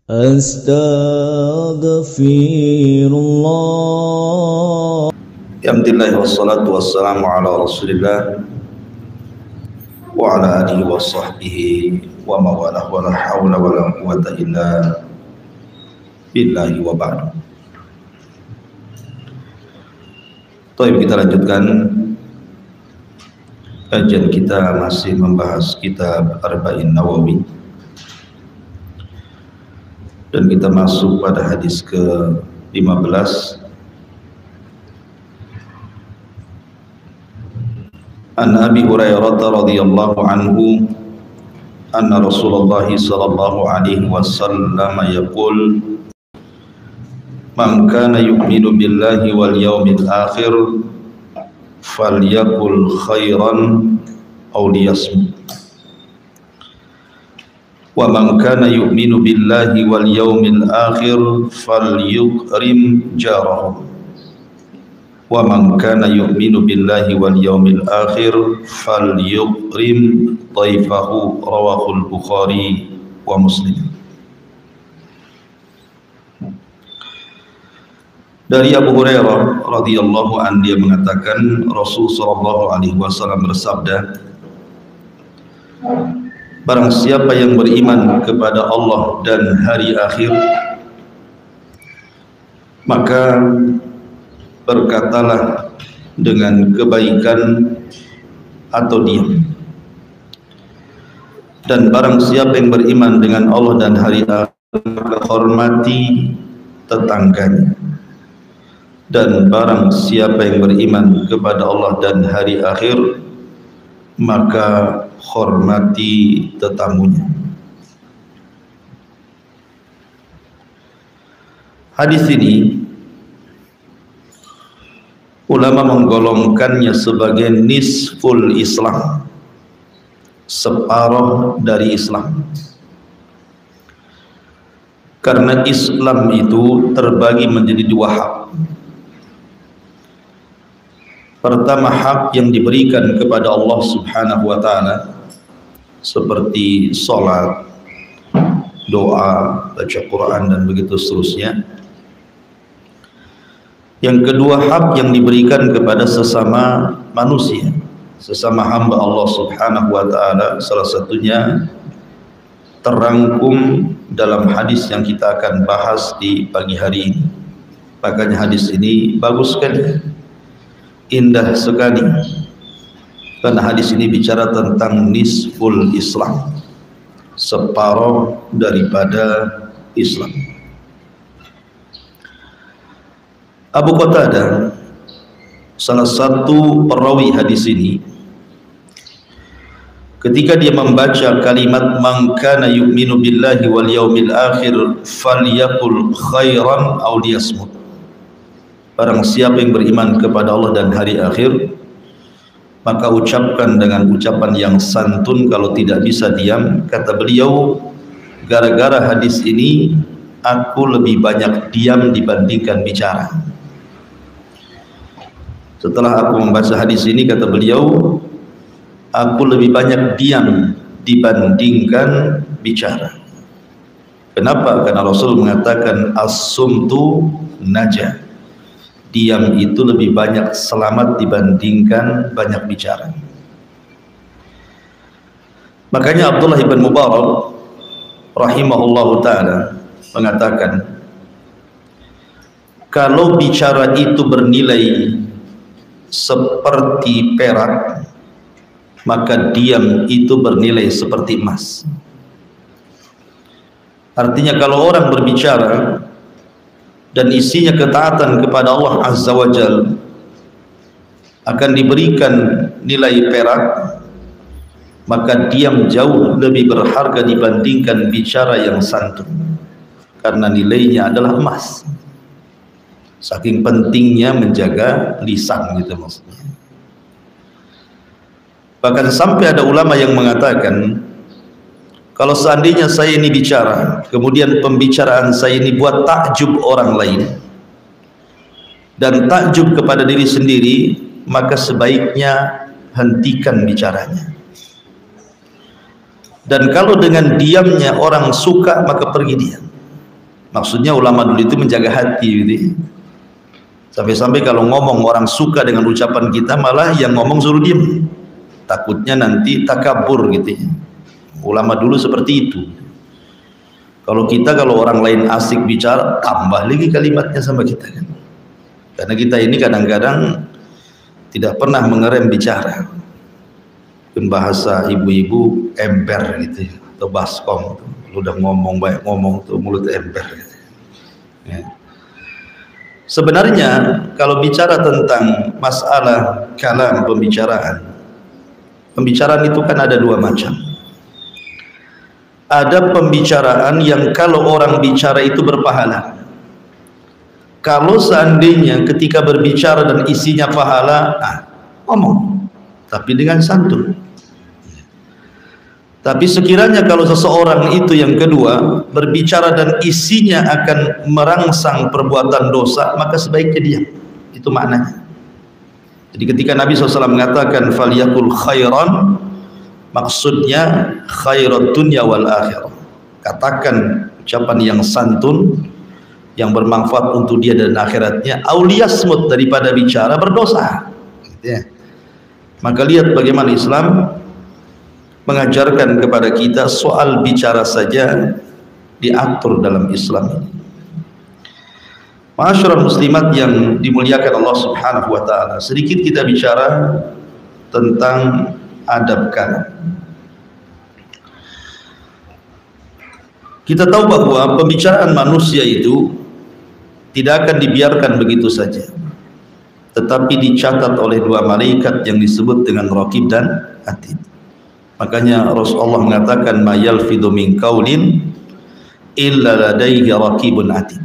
Astaghfirullah. Alhamdulillah wassalatu wassalamu ala Rasulillah wa ala alihi wa sahbihi wa mawalah wa la hawla wa la quwwata illa billahi wa ba'du. Baik, kita lanjutkan kajian kita, masih membahas kitab Arba'in Nawawi, dan kita masuk pada hadis ke-15. An Abi Hurairah radhiyallahu anhu anna Rasulullah sallallahu alaihi wasallam yaqul man kana yu'minu billahi wal yawmil akhir falyakul khairan aw liyasmut wa man kana yu'minu billahi wal yawmil akhir falyukrim jarahu wa man kana yu'minu billahi wal yawmil akhir falyukrim dhaifahu, rawahul Bukhari wa Muslim. Dari Abu Hurairah radhiyallahu anhu, dia mengatakan Rasul sallallahu alaihi wasallam bersabda, barang siapa yang beriman kepada Allah dan hari akhir, maka berkatalah dengan kebaikan atau diam. Dan barang siapa yang beriman dengan Allah dan hari akhir, maka hormati tetangganya. Dan barang siapa yang beriman kepada Allah dan hari akhir, maka hormati tetamunya. Hadis ini ulama menggolongkannya sebagai nisful Islam, separuh dari Islam. Karena Islam itu terbagi menjadi dua hak. Pertama, hak yang diberikan kepada Allah subhanahu wa ta'ala, seperti sholat, doa, baca Quran, dan begitu seterusnya. Yang kedua, hak yang diberikan kepada sesama manusia, sesama hamba Allah subhanahu wa ta'ala. Salah satunya terangkum dalam hadis yang kita akan bahas di pagi hari ini. Makanya hadis ini bagus sekali, indah sekali, karena hadis ini bicara tentang nisful Islam, separuh daripada Islam. Abu Qatadah, salah satu perawi hadis ini, ketika dia membaca kalimat man kana yu'minu billahi wal yaumil akhir falyakul khairan aw liyasmut, barang siapa yang beriman kepada Allah dan hari akhir, maka ucapkan dengan ucapan yang santun, kalau tidak bisa diam. Kata beliau, gara-gara hadis ini aku lebih banyak diam dibandingkan bicara. Setelah aku membaca hadis ini, kata beliau, aku lebih banyak diam dibandingkan bicara. Kenapa? Karena Rasul mengatakan as-sumtu najah, diam itu lebih banyak selamat dibandingkan banyak bicara. Makanya Abdullah ibn Mubarak rahimahullahu ta'ala mengatakan, kalau bicara itu bernilai seperti perak, maka diam itu bernilai seperti emas. Artinya kalau orang berbicara dan isinya ketaatan kepada Allah Azza wa Jal, akan diberikan nilai perak, maka diam jauh lebih berharga dibandingkan bicara yang santun, karena nilainya adalah emas. Saking pentingnya menjaga lisan, gitu maksudnya. Bahkan sampai ada ulama yang mengatakan, kalau seandainya saya ini bicara, kemudian pembicaraan saya ini buat takjub orang lain dan takjub kepada diri sendiri, maka sebaiknya hentikan bicaranya. Dan kalau dengan diamnya orang suka, maka pergi diam. Maksudnya ulama dulu itu menjaga hati gitu. Sampai-sampai kalau ngomong orang suka dengan ucapan kita, malah yang ngomong suruh diam. Takutnya nanti takabur gitu ya. Ulama dulu seperti itu. Kalau orang lain asik bicara, tambah lagi kalimatnya sama kita kan. Karena kita ini kadang-kadang tidak pernah mengerem bicara. Bahasa ibu-ibu ember gitu ya, atau baskom. Udah ngomong banyak ngomong tuh mulut ember gitu. Ya. Sebenarnya kalau bicara tentang masalah kalam, pembicaraan itu kan ada dua macam. Ada pembicaraan yang kalau orang bicara itu berpahala. Kalau seandainya ketika berbicara dan isinya pahala, ngomong, tapi dengan santun. Tapi sekiranya kalau seseorang itu yang kedua berbicara dan isinya akan merangsang perbuatan dosa, maka sebaiknya diam. Itu maknanya. Jadi ketika Nabi SAW mengatakan falyakul khairan, maksudnya khairat dunya wal akhirah. Katakan ucapan yang santun, yang bermanfaat untuk dia dan akhiratnya, auliyasmut, daripada bicara berdosa. Maka lihat bagaimana Islam mengajarkan kepada kita soal bicara saja diatur dalam Islam ini. Ma'asyiral muslimat yang dimuliakan Allah Subhanahu wa taala, sedikit kita bicara tentang adab kalam. Kita tahu bahwa pembicaraan manusia itu tidak akan dibiarkan begitu saja, tetapi dicatat oleh dua malaikat yang disebut dengan Raqib dan Atid. Makanya Rasulullah mengatakan ma yalfidhu min qaulin illa ladaihi raqibun atid.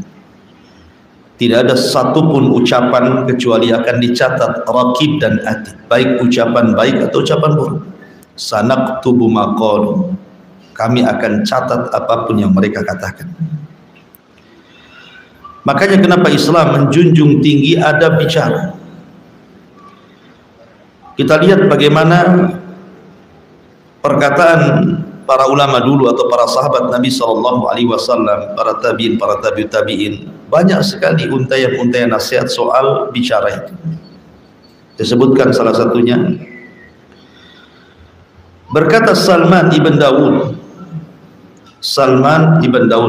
Tidak ada satupun ucapan kecuali akan dicatat raqib dan atid, baik ucapan baik atau ucapan buruk. Sanaktubu ma qalu, kami akan catat apapun yang mereka katakan. Makanya kenapa Islam menjunjung tinggi adab bicara. Kita lihat bagaimana perkataan para ulama dulu atau para sahabat Nabi SAW, para tabi'in, para tabi'ut tabi'in, banyak sekali untayan-untayan nasihat soal bicara itu. Disebutkan salah satunya, berkata Salman ibn Daud,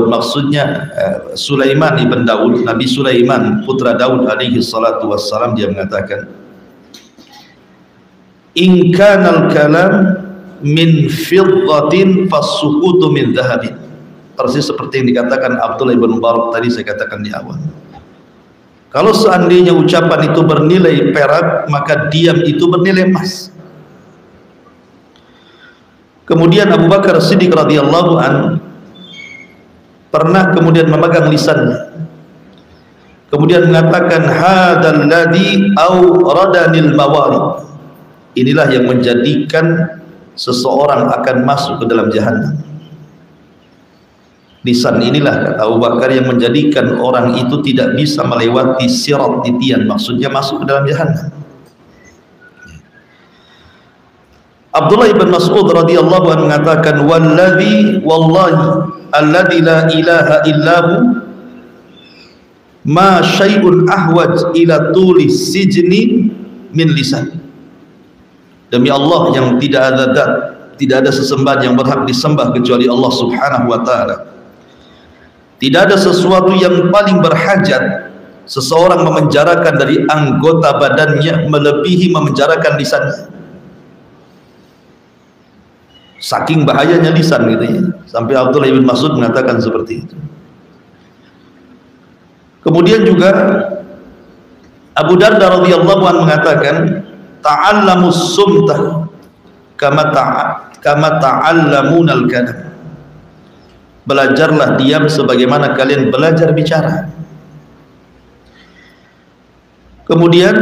maksudnya Sulaiman ibn Daud, Nabi Sulaiman putra Daud alaihi salatu wassalam, dia mengatakan, in kanal kalam min fiddatin fasukutu min dhahabin. Persis seperti yang dikatakan Abdullah ibn Mubarak tadi saya katakan di awal. Kalau seandainya ucapan itu bernilai perak, maka diam itu bernilai emas. Kemudian Abu Bakar Siddiq radhiyallahu an pernah kemudian memegang lisannya, kemudian mengatakan hadzal ladzi awradanil mawarid. Inilah yang menjadikan seseorang akan masuk ke dalam jahanam. Lisan inilah, kata Abu Bakar, yang menjadikan orang itu tidak bisa melewati sirat titian, maksudnya masuk ke dalam jahanam. Abdullah ibn Mas'ud radhiyallahu anhu mengatakan wallahi alladzi la ilaha illahu ma syai'un ahwaj ila tuli sijni min lisan. Demi Allah yang tidak ada sesembahan yang berhak disembah kecuali Allah Subhanahu wa taala. Tidak ada sesuatu yang paling berhajat seseorang memenjarakan dari anggota badannya melebihi memenjarakan lisannya. Saking bahayanya lisan gitu ya. Sampai Abdullah bin Mas'ud mengatakan seperti itu. Kemudian juga Abu Darda radhiyallahu anhu mengatakan ta'allamus sumta kama ta'allamunal kalam. Belajarlah diam sebagaimana kalian belajar bicara. Kemudian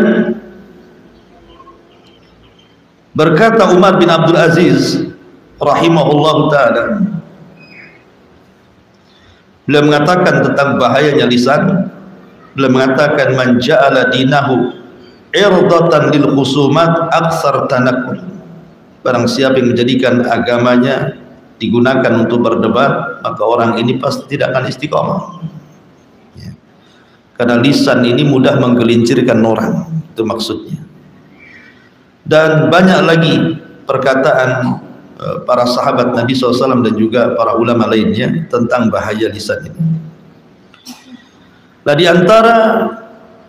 berkata Umar bin Abdul Aziz rahimahullah ta'ala, beliau mengatakan tentang bahayanya lisan, beliau mengatakan man ja'ala dinahu irdatan lil khusumat aksar tanakul. Barang siapa yang menjadikan agamanya digunakan untuk berdebat, maka orang ini pasti tidak akan istiqamah. Karena lisan ini mudah menggelincirkan orang, itu maksudnya. Dan banyak lagi perkataan para sahabat Nabi SAW dan juga para ulama lainnya tentang bahaya lisan ini. Nah, di antara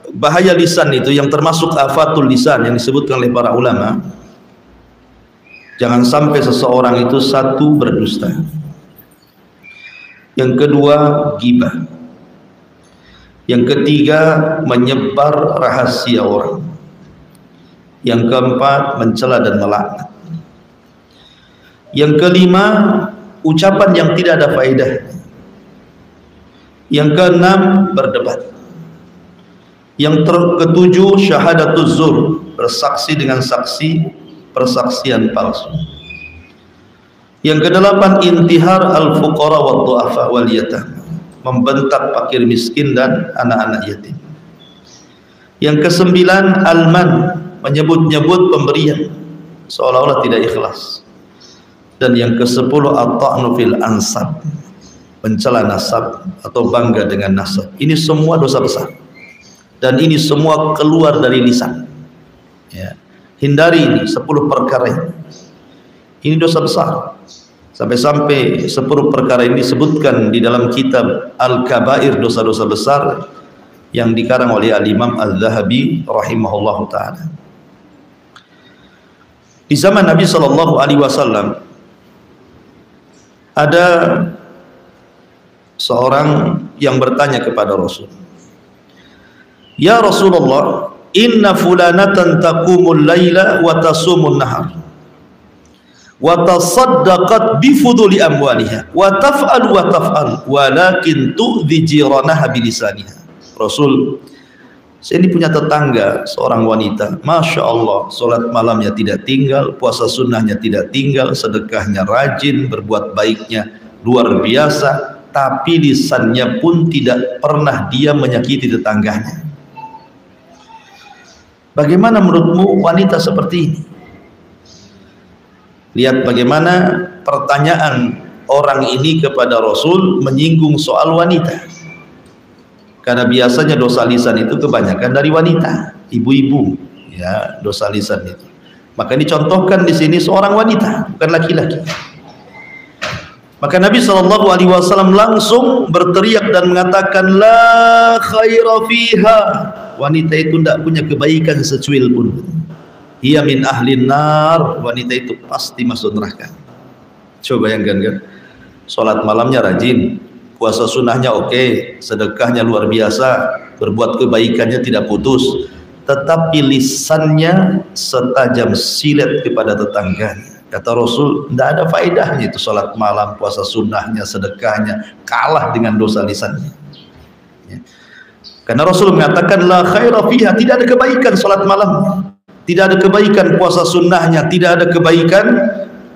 bahaya lisan itu yang termasuk afatul lisan yang disebutkan oleh para ulama, jangan sampai seseorang itu satu berdusta, yang kedua ghibah, yang ketiga menyebar rahasia orang, yang keempat mencela dan melaknat, yang kelima ucapan yang tidak ada faedah, yang keenam berdebat, yang ketujuh syahadatuz zur, bersaksi dengan saksi persaksian palsu, yang kedelapan intihar al-fuqara wa du'afa wal yatam, membentak fakir miskin dan anak-anak yatim, yang kesembilan alman, menyebut-nyebut pemberian seolah-olah tidak ikhlas, dan yang kesepuluh at-ta'nu fil ansab, mencela nasab atau bangga dengan nasab. Ini semua dosa besar dan ini semua keluar dari lisan, ya. Hindari ini 10 perkara ini dosa besar. Sampai-sampai 10 perkara ini disebutkan di dalam kitab Al-Kabair, dosa-dosa besar, yang dikarang oleh Al-Imam Al-Zahabi rahimahullahu ta'ala. Di zaman Nabi SAW ada seorang yang bertanya kepada Rasul, "Ya Rasulullah, inna fulanatan taqumul laila wa tasumun nahar wa tasaddaqat bi fuduli amwaliha wa taf'al walakin tu'dhi jiranaha bilisaniha." Rasul, saya ini punya tetangga seorang wanita, Masya Allah, sholat malamnya tidak tinggal, puasa sunnahnya tidak tinggal, sedekahnya rajin, berbuat baiknya luar biasa, tapi lisannya pun tidak pernah dia menyakiti tetangganya. Bagaimana menurutmu wanita seperti ini? Lihat bagaimana pertanyaan orang ini kepada Rasul menyinggung soal wanita. Karena biasanya dosa lisan itu kebanyakan dari wanita, ibu-ibu, ya, dosa lisan itu. Maka dicontohkan di sini seorang wanita, bukan laki-laki. Maka Nabi SAW langsung berteriak dan mengatakan, la khaira fiha, wanita itu tidak punya kebaikan secuil pun. Hiya min ahlin nar, wanita itu pasti masuk neraka. Coba bayangkan kan, sholat malamnya rajin, puasa sunnahnya oke, sedekahnya luar biasa, berbuat kebaikannya tidak putus, tetapi lisannya setajam silet kepada tetangganya. Kata Rasul, tidak ada faedahnya itu sholat malam, puasa sunnahnya, sedekahnya, kalah dengan dosa lisannya. Ya. Karena Rasul mengatakan, la khaira fiha, tidak ada kebaikan sholat malam, tidak ada kebaikan puasa sunnahnya, tidak ada kebaikan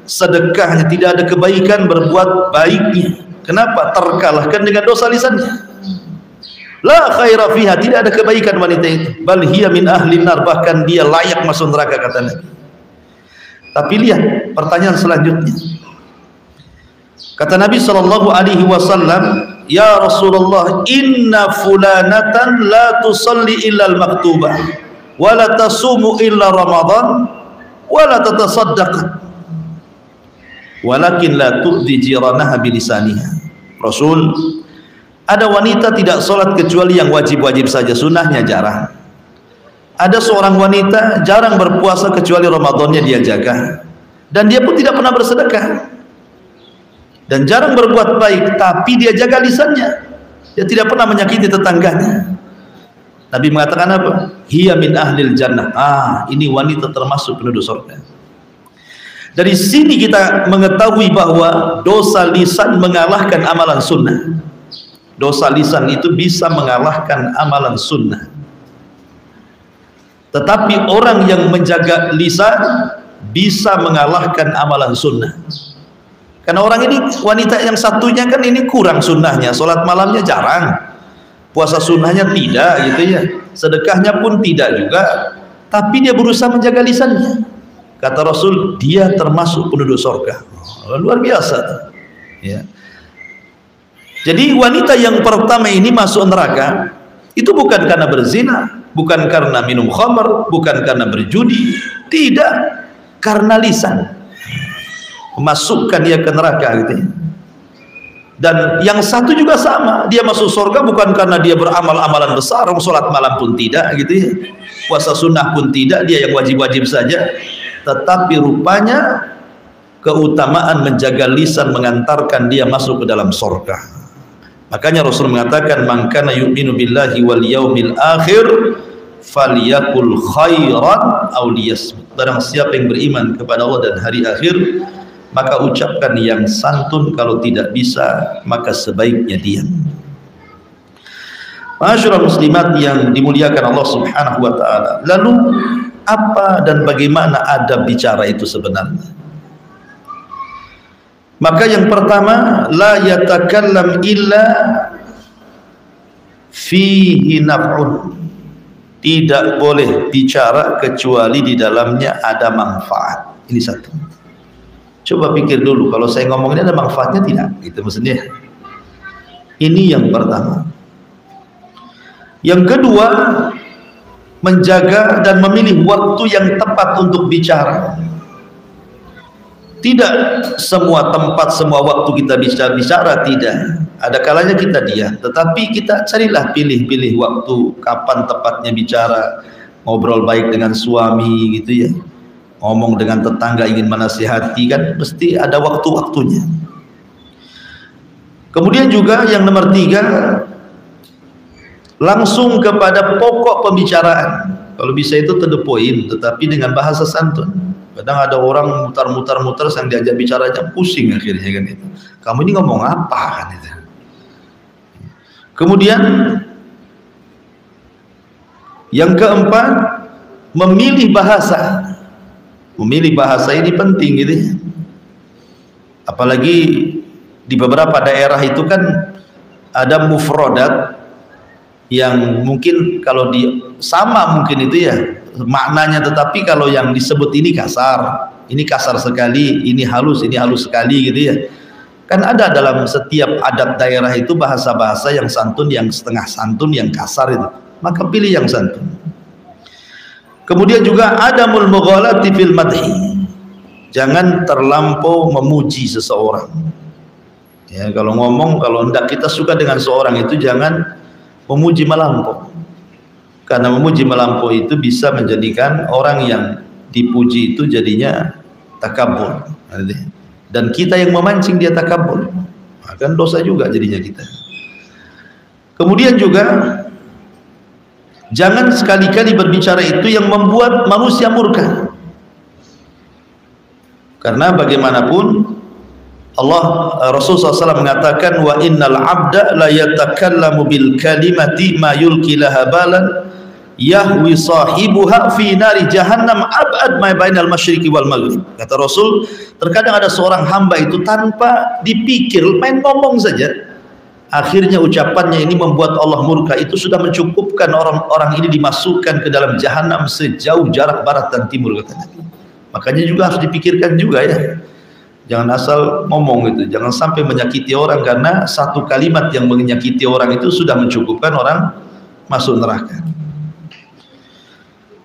sedekahnya, tidak ada kebaikan berbuat baiknya. Kenapa? Terkalahkan dengan dosa lisannya. La khaira fiha, tidak ada kebaikan wanita itu. Bal hiya min ahlin nar, bahkan dia layak masuk neraka, kata Nabi. Tapi lihat pertanyaan selanjutnya. Kata Nabi SAW, ya Rasulullah, inna fulanatan la tusalli illa al-maktubah, wa la tasumu illa Ramadan, wa la tatasaddaq, walakin la tu'dhi jiranaha bilisaniha. Rasul, ada wanita tidak sholat kecuali yang wajib-wajib saja, sunnahnya jarang. Ada seorang wanita jarang berpuasa kecuali Ramadannya dia jaga, dan dia pun tidak pernah bersedekah, dan jarang berbuat baik, tapi dia jaga lisannya, dia tidak pernah menyakiti tetangganya. Nabi mengatakan apa? Hiya min ahlil jannah. Ini wanita termasuk penduduk surga. Dari sini kita mengetahui bahwa dosa lisan mengalahkan amalan sunnah. Dosa lisan itu bisa mengalahkan amalan sunnah. Tetapi orang yang menjaga lisan bisa mengalahkan amalan sunnah. Karena orang ini, wanita yang satunya kan ini kurang sunnahnya, sholat malamnya jarang, puasa sunnahnya tidak gitu ya, sedekahnya pun tidak juga, tapi dia berusaha menjaga lisannya. Kata Rasul, dia termasuk penduduk surga. Luar biasa ya. Jadi wanita yang pertama ini masuk neraka Itu bukan karena berzina, bukan karena minum khamr, bukan karena berjudi, tidak, karena lisan memasukkan dia ke neraka gitu ya. Dan yang satu juga sama, dia masuk surga bukan karena dia beramal amalan besar, sholat malam pun tidak gitu ya, puasa sunnah pun tidak, dia yang wajib-wajib saja, tetapi rupanya keutamaan menjaga lisan mengantarkan dia masuk ke dalam surga. Makanya Rasul mengatakan, man kana yu'minu billahi wal yaumil akhir falyakul khairan aw liyasmut. Barang siapa yang beriman kepada Allah dan hari akhir, maka ucapkan yang santun, kalau tidak bisa maka sebaiknya diam. Ma'asyiral muslimat yang dimuliakan Allah Subhanahu wa taala. Lalu apa dan bagaimana adab bicara itu sebenarnya? Maka yang pertama, la yatakallam illa fihi naf'un. Tidak boleh bicara kecuali di dalamnya ada manfaat. Ini satu. Coba pikir dulu, kalau saya ngomong ini ada manfaatnya tidak? Itu maksudnya. Ini yang pertama. Yang kedua, menjaga dan memilih waktu yang tepat untuk bicara. Tidak semua tempat, semua waktu kita bicara, tidak. Ada kalanya kita diam, tetapi kita carilah pilih-pilih waktu kapan tepatnya bicara. Ngobrol baik dengan suami gitu ya, ngomong dengan tetangga ingin menasihati, kan mesti ada waktu-waktunya. Kemudian juga yang nomor 3, langsung kepada pokok pembicaraan. Kalau bisa itu to the point, tetapi dengan bahasa santun. Kadang ada orang mutar-mutar yang diajak bicara aja pusing akhirnya kan itu. Kamu ini ngomong apa kan itu. Kemudian yang keempat, memilih bahasa. Memilih bahasa ini penting gitu ya. Apalagi di beberapa daerah itu kan ada mufrodat yang mungkin kalau sama mungkin itu ya maknanya, tetapi kalau yang disebut ini kasar sekali, ini halus sekali gitu ya. Kan ada dalam setiap adat daerah itu bahasa-bahasa yang santun, yang setengah santun, yang kasar itu. Maka pilih yang santun. Kemudian juga adamul mughalati fil madhi. Jangan terlampau memuji seseorang. Ya, kalau ngomong, kalau hendak kita suka dengan seorang itu jangan memuji melampau. Karena memuji melampau itu bisa menjadikan orang yang dipuji itu jadinya takabur, dan kita yang memancing dia takabur, akan dosa juga jadinya kita. Kemudian juga jangan sekali-kali berbicara itu yang membuat manusia murka, karena bagaimanapun Rasulullah SAW mengatakan, wa innal abda la yatakallamu bil kalimati ma yulqi laha balan yahwi sahibuha fi nari jahannam ab'ad ma bainal masyriqi wal maghrib. Kata Rasul, terkadang ada seorang hamba itu tanpa dipikir, main ngomong saja, akhirnya ucapannya ini membuat Allah murka. Itu sudah mencukupkan orang-orang ini dimasukkan ke dalam jahanam sejauh jarak barat dan timur, kata Nabi. Makanya juga harus dipikirkan juga ya, jangan asal ngomong gitu, jangan sampai menyakiti orang, karena satu kalimat yang menyakiti orang itu sudah mencukupkan orang masuk neraka.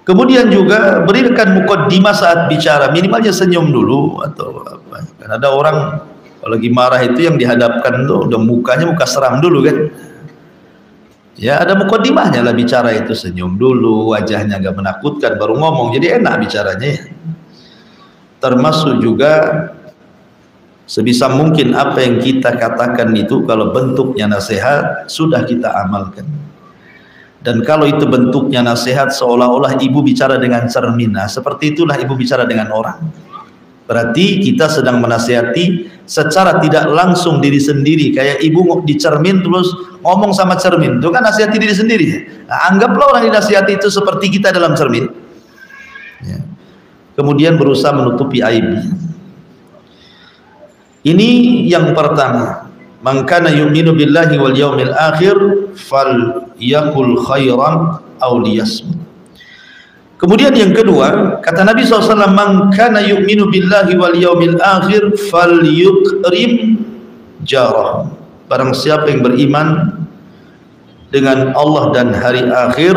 Kemudian juga berikan muqaddimah saat bicara, minimalnya senyum dulu atau apa. Kan ada orang kalau lagi marah itu yang dihadapkan tuh udah mukanya muka seram dulu kan. Ya ada muqaddimahnya lah bicara itu, senyum dulu, wajahnya agak menakutkan baru ngomong, jadi enak bicaranya ya. Termasuk juga sebisa mungkin apa yang kita katakan itu kalau bentuknya nasihat sudah kita amalkan. Dan kalau itu bentuknya nasihat seolah-olah ibu bicara dengan cermin, nah seperti itulah ibu bicara dengan orang. Berarti kita sedang menasihati secara tidak langsung diri sendiri, kayak ibu di cermin terus ngomong sama cermin, itu kan nasihati diri sendiri. Nah, anggaplah orang dinasihati itu seperti kita dalam cermin ya. Kemudian berusaha menutupi aibnya. Ini yang pertama, man kana yu'minu billahi wal yaumil akhir falyakul khairan aw liyasmut. Kemudian yang kedua, kata Nabi SAW, man kana yu'minu billahi wal yaumil akhir falyukrim jarah. Barang siapa yang beriman dengan Allah dan hari akhir,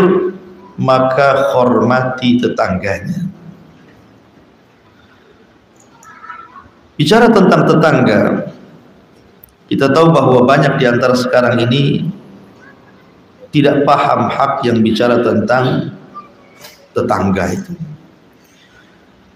maka hormati tetangganya. Bicara tentang tetangga, kita tahu bahwa banyak di antara sekarang ini tidak paham hak yang bicara tentang tetangga itu.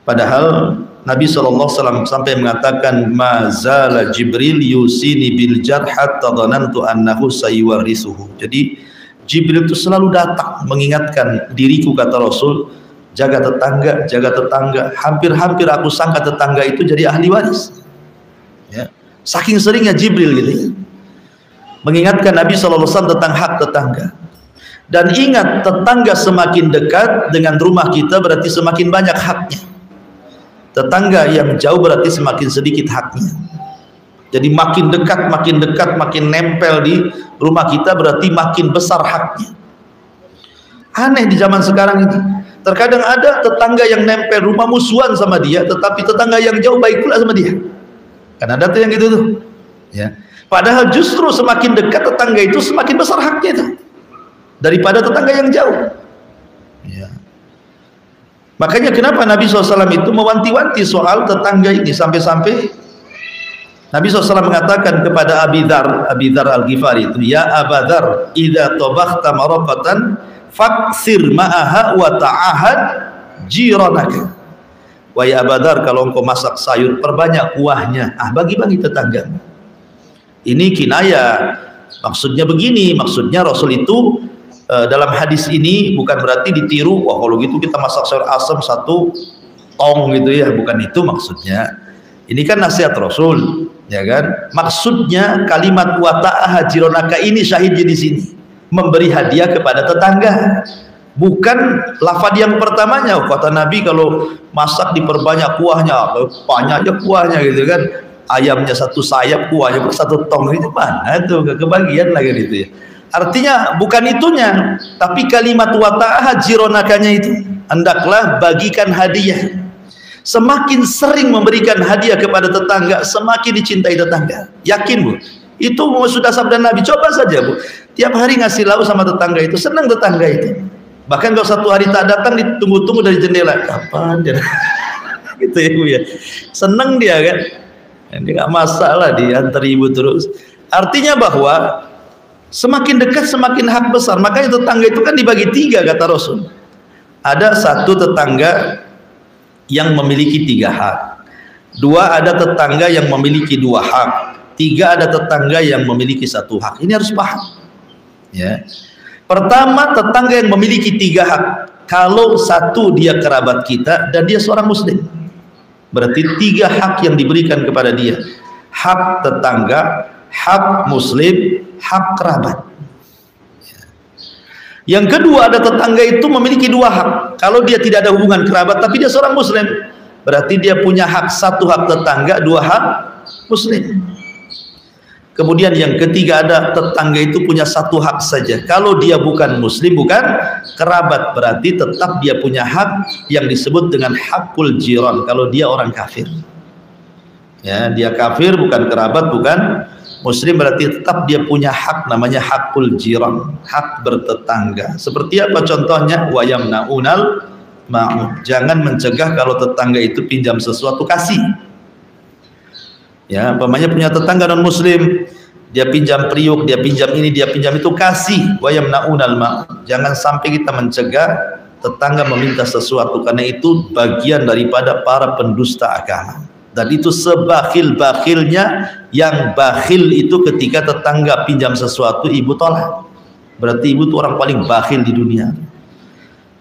Padahal Nabi SAW sampai mengatakan, ma zala Jibril yusini bil jar hatta dhanantu annahu sayuwarisuhu. Jadi Jibril itu selalu datang mengingatkan diriku, kata Rasul, jaga tetangga, jaga tetangga. Hampir-hampir aku sangka tetangga itu jadi ahli waris. Ya. Saking seringnya Jibril gitu ya, mengingatkan Nabi SAW tentang hak tetangga. Dan ingat, tetangga semakin dekat dengan rumah kita berarti semakin banyak haknya. Tetangga yang jauh berarti semakin sedikit haknya. Jadi makin dekat, makin nempel di rumah kita berarti makin besar haknya. Aneh di zaman sekarang ini. Terkadang ada tetangga yang nempel rumah musuhan sama dia, tetapi tetangga yang jauh baik pula sama dia. Kan ada tuh yang gitu tuh. Ya. Padahal justru semakin dekat tetangga itu semakin besar haknya itu daripada tetangga yang jauh. Ya. Makanya kenapa Nabi SAW itu mewanti-wanti soal tetangga ini, sampai-sampai Nabi SAW mengatakan kepada Abi Dzar Al-Ghifari itu, ya Aba Dzar, idza tabakhta maraqatan faksir ma'aha wa ta'ahad jiranaka. Wahai Aba Dzar, kalau engkau masak sayur perbanyak kuahnya, bagi-bagi tetangga. Ini kinayah, maksudnya begini, maksudnya Rasul itu dalam hadis ini bukan berarti ditiru, wah kalau gitu kita masak sayur asam 1 tong gitu ya, bukan itu maksudnya. Ini kan nasihat Rasul, ya kan? Maksudnya kalimat wa ta'ahad jiranaka ini syahidnya di sini, memberi hadiah kepada tetangga. Bukan lafaz yang pertamanya, kata Nabi kalau masak diperbanyak kuahnya, banyaknya kuahnya gitu kan, ayamnya 1 sayap, kuahnya 1 tong, itu mana itu kebagian lagi gitu ya. Artinya bukan itunya, tapi kalimat wa ta'ahad jiranakanya itu, hendaklah bagikan hadiah. Semakin sering memberikan hadiah kepada tetangga, semakin dicintai tetangga. Yakin Bu? Itu sudah sabda Nabi. Coba saja Bu, tiap hari ngasih lauk sama tetangga itu, senang tetangga itu. Bahkan kalau 1 hari tak datang, ditunggu-tunggu dari jendela, kapan dia gitu ya Bu ya. Senang dia kan, dia nggak masalah diantar ibu terus. Artinya bahwa semakin dekat semakin hak besar. Makanya tetangga itu kan dibagi 3 kata Rasul. Ada 1 tetangga yang memiliki 3 hak, 2 ada tetangga yang memiliki 2 hak, 3 ada tetangga yang memiliki 1 hak. Ini harus paham ya. Pertama, tetangga yang memiliki 3 hak, kalau 1 dia kerabat kita dan dia seorang muslim, berarti 3 hak yang diberikan kepada dia: hak tetangga, hak muslim, hak kerabat. Yang kedua, ada tetangga itu memiliki 2 hak, kalau dia tidak ada hubungan kerabat tapi dia seorang muslim, berarti dia punya hak: 1 hak tetangga, 2 hak muslim. Kemudian yang ketiga, ada tetangga itu punya 1 hak saja, kalau dia bukan muslim, bukan kerabat, berarti tetap dia punya hak yang disebut dengan hakul jiran, kalau dia orang kafir ya, dia kafir, bukan kerabat, bukan muslim, berarti tetap dia punya hak, namanya hakul jiran, hak bertetangga. Seperti apa contohnya? Wa yamnaunal ma'un, jangan mencegah kalau tetangga itu pinjam sesuatu, kasih. Ya, umpamanya punya tetangga non muslim, dia pinjam periuk, dia pinjam ini, dia pinjam itu, kasih. Wa yamnaunal ma'un, jangan sampai kita mencegah tetangga meminta sesuatu, karena itu bagian daripada para pendusta agama. Dan itu sebakhil-bakhilnya, yang bakhil itu ketika tetangga pinjam sesuatu ibu tolak, berarti ibu itu orang paling bakhil di dunia.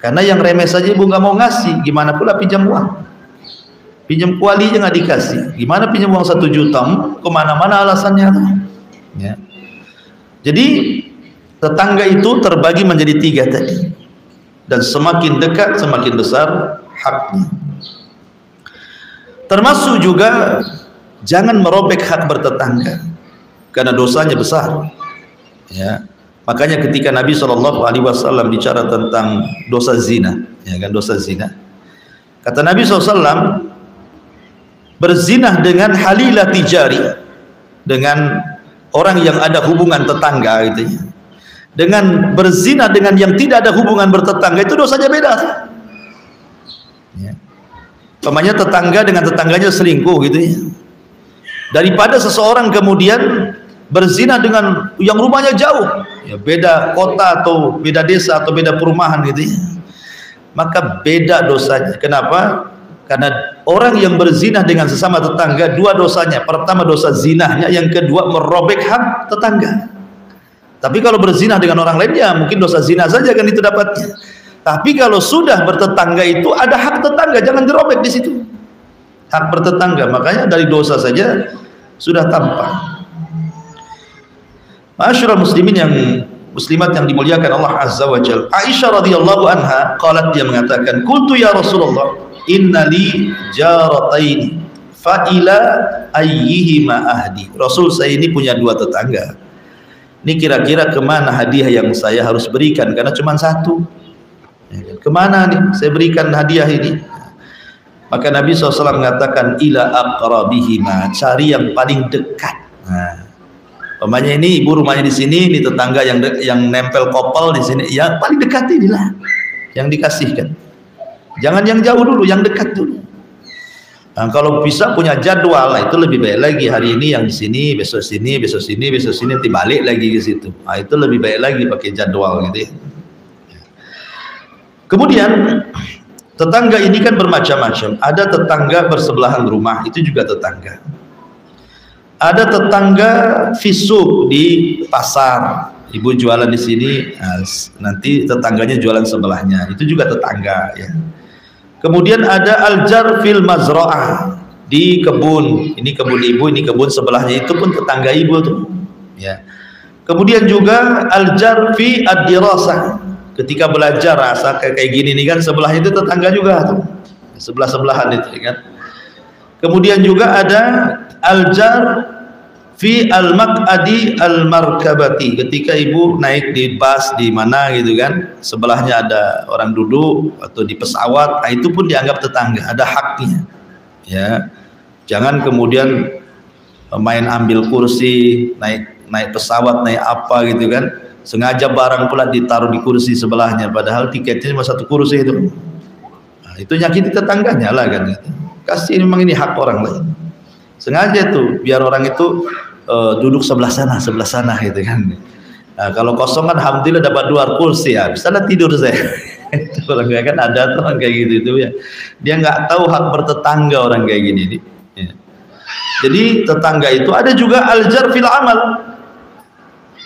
Karena yang remeh saja ibu nggak mau ngasih, gimana pula pinjam uang? Pinjam kuali aja nggak dikasih, gimana pinjam uang 1 juta? Kemana-mana alasannya ya. Jadi tetangga itu terbagi menjadi 3 tadi, dan semakin dekat semakin besar haknya. Termasuk juga jangan merobek hak bertetangga, karena dosanya besar ya. Makanya ketika Nabi SAW bicara tentang dosa zina, ya kan, dosa zina, kata Nabi SAW, berzinah dengan halilati jari, dengan orang yang ada hubungan tetangga gitu ya, dengan berzina dengan yang tidak ada hubungan bertetangga itu dosanya beda. Ya. Umpamanya tetangga dengan tetangganya selingkuh gitu ya. Daripada seseorang kemudian berzina dengan yang rumahnya jauh, ya beda kota atau beda desa atau beda perumahan gitu ya. Maka beda dosanya. Kenapa? Karena orang yang berzina dengan sesama tetangga dua dosanya. Pertama dosa zinahnya, yang kedua merobek hak tetangga. Tapi kalau berzina dengan orang lain ya mungkin dosa zina saja kan itu dapatnya. Tapi kalau sudah bertetangga itu ada hak tetangga, jangan dirobek di situ. Hak bertetangga, makanya dari dosa saja sudah tampak. Ma'asyiral muslimin yang muslimat yang dimuliakan Allah Azza wa Jalla. Aisyah radhiyallahu anha qalat, dia mengatakan, "Qultu ya Rasulullah, inna li jarataini fa ila ayyihima ahdi." Rasul, saya ini punya dua tetangga. Ini kira-kira kemana hadiah yang saya harus berikan karena cuma satu. Kemana nih saya berikan hadiah ini? Maka Nabi SAW mengatakan ila aqrabihima, cari yang paling dekat. Nah, umpamanya ini ibu rumahnya di sini, ini tetangga yang nempel kopel di sini, yang paling dekat inilah yang dikasihkan. Jangan yang jauh dulu, yang dekat dulu. Nah, kalau bisa punya jadwal, itu lebih baik lagi. Hari ini yang di sini, besok sini, besok sini, besok sini, nanti balik lagi ke situ. Nah, itu lebih baik lagi pakai jadwal gitu ya. Kemudian tetangga ini kan bermacam-macam. Ada tetangga bersebelahan rumah, itu juga tetangga. Ada tetangga fisuk di pasar, ibu jualan di sini, nanti tetangganya jualan sebelahnya, itu juga tetangga ya. Kemudian ada aljar fil mazra'ah, di kebun, ini kebun ibu, ini kebun sebelahnya, itu pun tetangga ibu tuh ya. Kemudian juga aljar fi ad-dirasah, ketika belajar rasa kayak gini nih kan, sebelah itu tetangga juga tuh, sebelah-sebelahan itu kan. Kemudian juga ada aljar fi al-maq'adi al-markabati, ketika ibu naik di bus di mana gitu kan, sebelahnya ada orang duduk atau di pesawat, itu pun dianggap tetangga, ada haknya ya. Jangan kemudian main ambil kursi, naik pesawat, naik apa gitu kan, sengaja barang pula ditaruh di kursi sebelahnya, padahal tiketnya cuma satu kursi itu. Nah, itu nyakiti tetangganya lah kan. Kasih, memang ini hak orang lain. Sengaja tuh biar orang itu duduk sebelah sana gitu kan. Nah, kalau kosong kan alhamdulillah dapat dua kursi ya, bisa lah tidur saya. Itu orang kan ada tuh orang kayak gitu itu ya. Dia nggak tahu hak bertetangga orang kayak gini nih. Ya. Jadi tetangga itu ada juga aljar fil amal.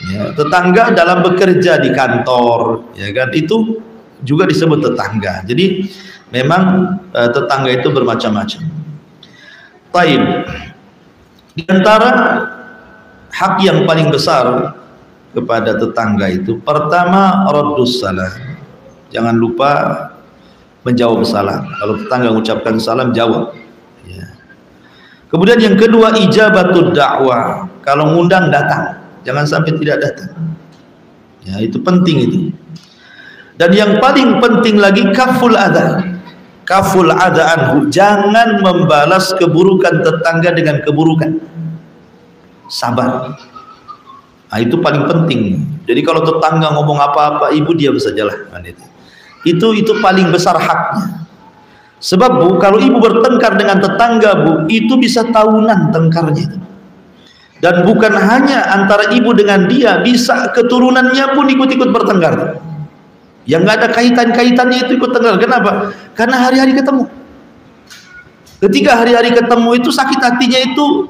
Ya, tetangga dalam bekerja di kantor ya kan, itu juga disebut tetangga. Jadi memang tetangga itu bermacam-macam. Taib, di antara hak yang paling besar kepada tetangga itu, pertama raddus salam, jangan lupa menjawab salam. Kalau tetangga mengucapkan salam, jawab ya. Kemudian yang kedua ijabatud dakwah, kalau ngundang datang, jangan sampai tidak datang ya, itu penting itu. Dan yang paling penting lagi kaful adha anhu, jangan membalas keburukan tetangga dengan keburukan, sabar. Nah, itu paling penting. Jadi kalau tetangga ngomong apa-apa, ibu diam sajalah kan, itu paling besar haknya. Sebab Bu, kalau ibu bertengkar dengan tetangga Bu, itu bisa tahunan tengkarnya itu. Dan bukan hanya antara ibu dengan dia, bisa keturunannya pun ikut-ikut bertengkar. Yang nggak ada kaitan-kaitannya itu ikut tengkar. Kenapa? Karena hari-hari ketemu. Ketika hari-hari ketemu itu sakit hatinya itu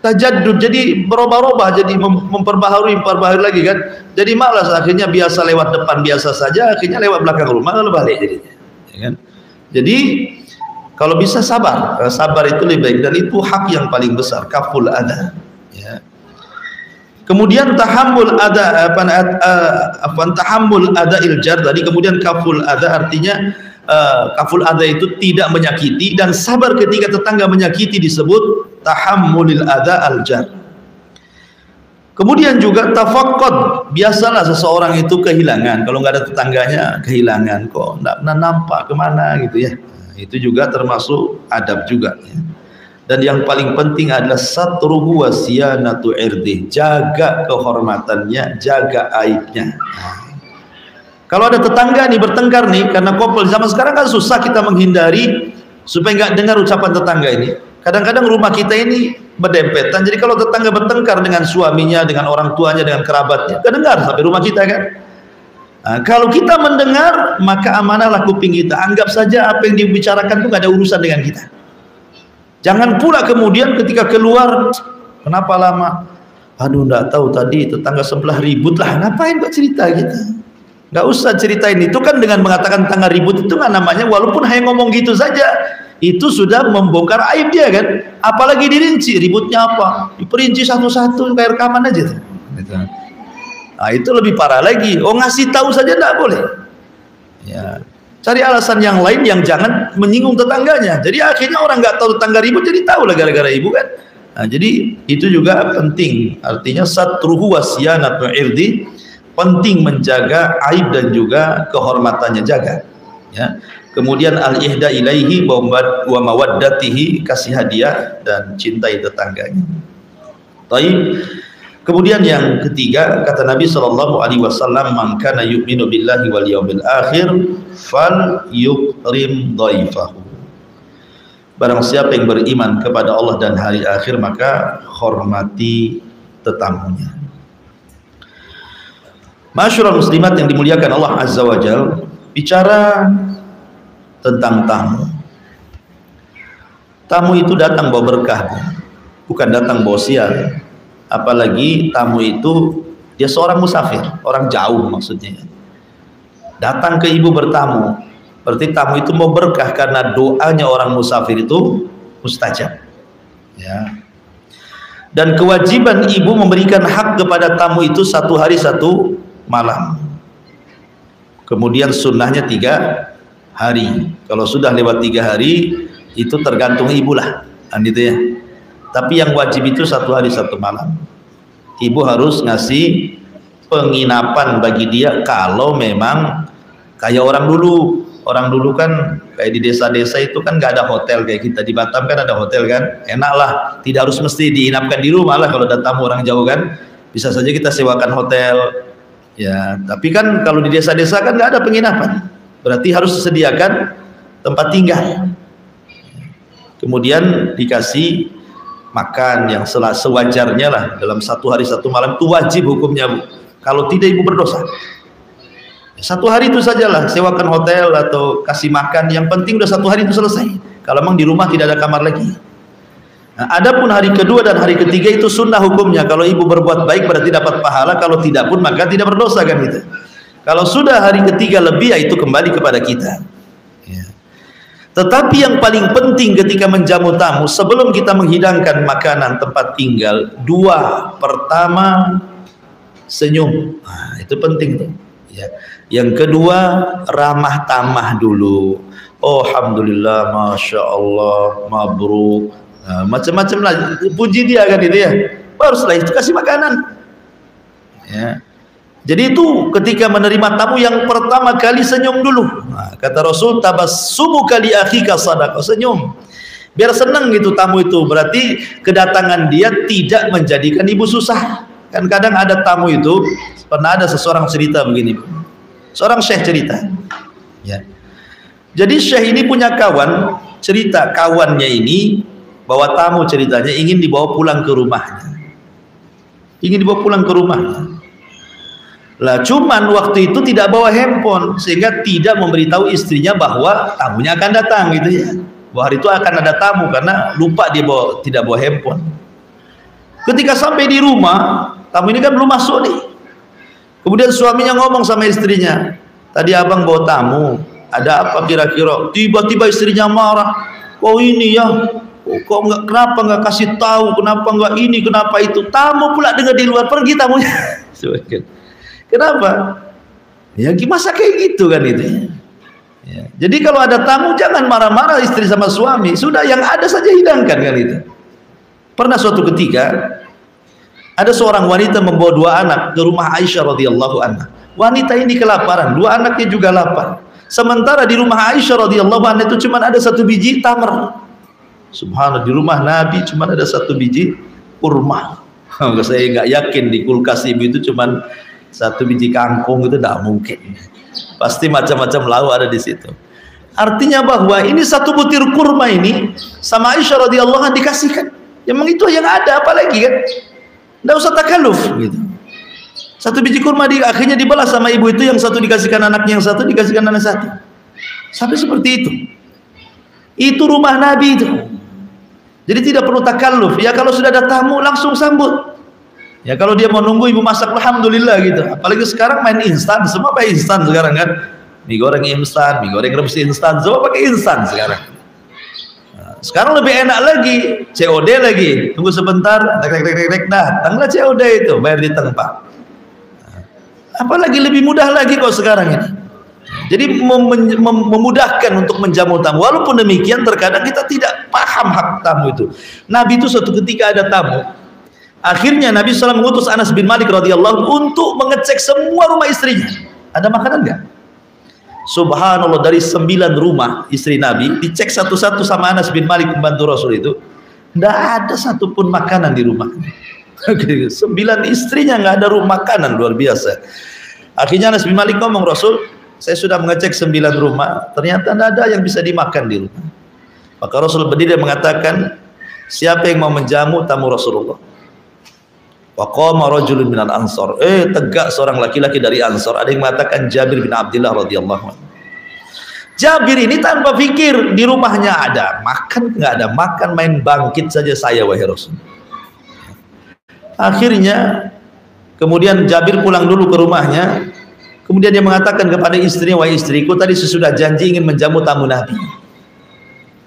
tajaddud, jadi berubah-ubah, jadi memperbaharui lagi kan. Jadi malas, akhirnya biasa lewat depan biasa saja, akhirnya lewat belakang rumah lalu balik jadinya. Ya kan? Jadi kalau bisa sabar itu lebih baik, dan itu hak yang paling besar, kaful adha. Ya. Kemudian tahammul ada tahammul ada iljar tadi. Kemudian kaful ada artinya kaful ada itu tidak menyakiti, dan sabar ketika tetangga menyakiti disebut tahammulil ada aljar. Kemudian juga tafaqqud, biasalah seseorang itu kehilangan, kalau nggak ada tetangganya kehilangan, kok nggak nampak kemana gitu ya. Nah, itu juga termasuk adab juga ya. Dan yang paling penting adalah satruhu wa siyanatu irdih, jaga kehormatannya, jaga aibnya. Kalau ada tetangga nih bertengkar nih karena kopel, zaman sekarang kan susah kita menghindari supaya nggak dengar ucapan tetangga ini. Kadang-kadang rumah kita ini berdempetan, jadi kalau tetangga bertengkar dengan suaminya, dengan orang tuanya, dengan kerabatnya, kedengar sampai rumah kita kan. Nah, kalau kita mendengar, maka amanahlah kuping kita. Anggap saja apa yang dibicarakan itu nggak ada urusan dengan kita. Jangan pula kemudian ketika keluar, kenapa lama? Aduh, nggak tahu tadi tetangga sebelah ribut lah. Ngapain kok cerita gitu? Nggak usah ceritain. Itu kan dengan mengatakan tetangga ribut itu nggak namanya, walaupun hanya ngomong gitu saja, itu sudah membongkar aib dia kan. Apalagi dirinci ributnya apa, diperinci satu-satu kayak rekaman aja tuh. Nah, itu lebih parah lagi. Oh, ngasih tahu saja nggak boleh. Ya. Cari alasan yang lain yang jangan menyinggung tetangganya. Jadi akhirnya orang nggak tahu tetangga ribut jadi tahu lah gara-gara ibu kan. Nah, jadi itu juga penting. Artinya satruhu wa siyanatu irdi, penting menjaga aib dan juga kehormatannya, jaga. Ya. Kemudian al-ihda ilaihi wa mawaddatihi, kasih hadiah dan cintai tetangganya. Taib. Kemudian yang ketiga, kata Nabi SAW, man kana yu'minu billahi wal yawmil akhir fal yukrim dhaifahu. Barang siapa yang beriman kepada Allah dan hari akhir, maka hormati tetamunya. Masyurul muslimat yang dimuliakan Allah Azza wa Jal, bicara tentang tamu. Tamu itu datang bawa berkah, bukan datang bawa sial. Apalagi tamu itu dia seorang musafir, orang jauh maksudnya. Datang ke ibu bertamu, berarti tamu itu mau berkah karena doanya orang musafir itu mustajab. Ya. Dan kewajiban ibu memberikan hak kepada tamu itu 1 hari 1 malam. Kemudian sunnahnya 3 hari. Kalau sudah lewat 3 hari itu tergantung ibu lah, kan gitu ya. Tapi yang wajib itu 1 hari 1 malam. Ibu harus ngasih penginapan bagi dia kalau memang kayak orang dulu. Orang dulu kan kayak di desa-desa itu kan nggak ada hotel kayak kita di Batam kan ada hotel kan. Enak lah, tidak harus mesti diinapkan di rumah lah kalau datang orang jauh kan. Bisa saja kita sewakan hotel. Ya, tapi kan kalau di desa-desa kan nggak ada penginapan. Berarti harus disediakan tempat tinggal. Kemudian dikasih makan yang sewajarnya lah dalam 1 hari 1 malam, itu wajib hukumnya Bu. Kalau tidak ibu berdosa. 1 hari itu sajalah, sewakan hotel atau kasih makan, yang penting udah 1 hari itu selesai. Kalau memang di rumah tidak ada kamar lagi. Nah, adapun hari kedua dan hari ketiga itu sunnah hukumnya. Kalau ibu berbuat baik berarti dapat pahala, kalau tidak pun maka tidak berdosa kan gitu. Kalau sudah hari ketiga lebih, ya itu kembali kepada kita. Tetapi yang paling penting ketika menjamu tamu, sebelum kita menghidangkan makanan, tempat tinggal, 2, pertama senyum. Nah, itu penting tuh. Ya. Yang kedua ramah tamah dulu. Oh, alhamdulillah, masya Allah, mabruk. Nah, macam-macam lah, puji dia kan itu ya. Baru setelah itu kasih makanan. Ya. Jadi itu ketika menerima tamu yang pertama kali senyum dulu. Nah, kata Rasul, tabassumu kali akhika sadaqah, senyum. Biar senang gitu tamu itu. Berarti kedatangan dia tidak menjadikan ibu susah. Kan kadang ada tamu itu, pernah ada seseorang cerita begini. Seorang syekh cerita. Ya. Jadi syekh ini punya kawan, cerita kawannya ini bawa tamu, ceritanya ingin dibawa pulang ke rumahnya. Ingin dibawa pulang ke rumahnya. Lah cuman waktu itu tidak bawa handphone sehingga tidak memberitahu istrinya bahwa tamunya akan datang gitu ya. Bahwa hari itu akan ada tamu karena lupa dia tidak bawa handphone. Ketika sampai di rumah, tamu ini kan belum masuk nih. Kemudian suaminya ngomong sama istrinya, tadi abang bawa tamu, ada apa kira-kira? Tiba-tiba istrinya marah. Oh ini ya, kok nggak, kenapa nggak kasih tahu? Kenapa nggak ini? Kenapa itu? Tamu pula dengar di luar, pergi tamunya. Kenapa? Ya masa kayak gitu kan itu. Ya. Jadi kalau ada tamu jangan marah-marah istri sama suami. Sudah yang ada saja hidangkan kan itu. Pernah suatu ketika ada seorang wanita membawa 2 anak ke rumah Aisyah radhiyallahu anha. Wanita ini kelaparan, 2 anaknya juga lapar. Sementara di rumah Aisyah radhiyallahu anha itu cuma ada 1 biji tamar. Subhanallah, di rumah Nabi cuma ada 1 biji kurma. Saya nggak yakin di kulkas ibu itu cuma 1 biji kangkung, itu tidak mungkin. Pasti macam-macam lauk ada di situ. Artinya bahwa ini 1 butir kurma ini sama Aisyah radhiyallahu anha dikasihkan. Memang itu yang ada, apalagi kan? Tidak usah takaluf gitu. 1 biji kurma akhirnya dibalas sama ibu itu, yang 1 dikasihkan anaknya, yang 1 dikasihkan anak 1. Sampai seperti itu. Itu rumah Nabi itu. Jadi tidak perlu takalluf. Ya kalau sudah ada tamu langsung sambut. Ya kalau dia mau nunggu ibu masak, alhamdulillah gitu. Apalagi sekarang main instan, semua pakai instan sekarang kan. Mie goreng instan, mie goreng rebus instan, semua pakai instan sekarang. Nah, sekarang lebih enak lagi, COD lagi. Tunggu sebentar, datanglah COD itu, bayar di tempat. Nah, apalagi lebih mudah lagi kok sekarang ini. Jadi memudahkan untuk menjamu tamu. Walaupun demikian terkadang kita tidak paham hak tamu itu. Nabi itu suatu ketika ada tamu. Akhirnya Nabi SAW mengutus Anas bin Malik radhiyallahu untuk mengecek semua rumah istrinya. Ada makanan nggak? Subhanallah, dari 9 rumah istri Nabi dicek satu-satu sama Anas bin Malik, pembantu Rasul itu. Tidak ada satupun makanan di rumah. 9 istrinya nggak ada rumah makanan, luar biasa. Akhirnya Anas bin Malik ngomong, Rasul, saya sudah mengecek 9 rumah, ternyata tidak ada yang bisa dimakan di rumah. Maka Rasul berdiri dan mengatakan, siapa yang mau menjamu tamu Rasulullah? Wa qama rajulun minal ansar. Tegak seorang laki-laki dari Ansar. Ada yang mengatakan Jabir bin Abdullah radhiyallahu anhu. Jabir ini tanpa pikir, di rumahnya ada makan, nggak ada makan, main bangkit saja saya wahai Rasul. Akhirnya kemudian Jabir pulang dulu ke rumahnya. Kemudian dia mengatakan kepada istrinya, wahai istriku, tadi sesudah janji ingin menjamu tamu Nabi.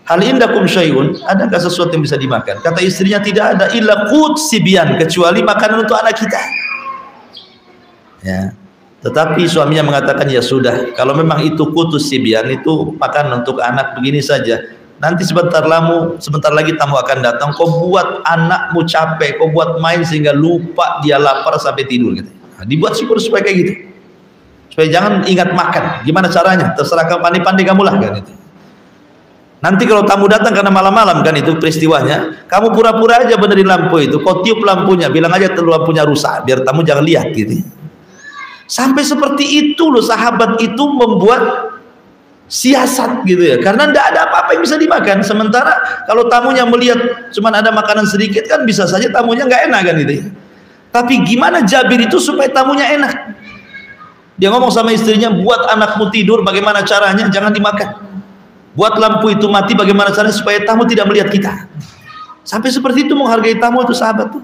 Hal indakum syai'un, adakah sesuatu yang bisa dimakan? Kata istrinya, tidak ada, illa qut sibyan, kecuali makanan untuk anak kita. Ya. Tetapi suaminya mengatakan, ya sudah, kalau memang itu qutus sibyan, itu makanan untuk anak, begini saja. Nanti sebentar lagi tamu akan datang, kau buat anakmu capek, kau buat main sehingga lupa dia lapar sampai tidur gitu. Nah, dibuat syukur supaya kayak gitu. Supaya jangan ingat makan. Gimana caranya? Terserah kamu, pandai-pandai kamu lah kan itu. Nanti kalau tamu datang karena malam-malam kan itu peristiwanya, kamu pura-pura aja benerin lampu itu, kau tiup lampunya, bilang aja lampunya rusak, biar tamu jangan lihat gitu. Sampai seperti itu loh sahabat itu membuat siasat gitu ya, karena tidak ada apa-apa yang bisa dimakan. Sementara kalau tamunya melihat cuma ada makanan sedikit kan bisa saja tamunya nggak enak kan gitu ya. Tapi gimana Jabir itu supaya tamunya enak? Dia ngomong sama istrinya, buat anakmu tidur, bagaimana caranya? Jangan dimakan. Buat lampu itu mati, bagaimana caranya supaya tamu tidak melihat kita. Sampai seperti itu menghargai tamu itu sahabat tuh.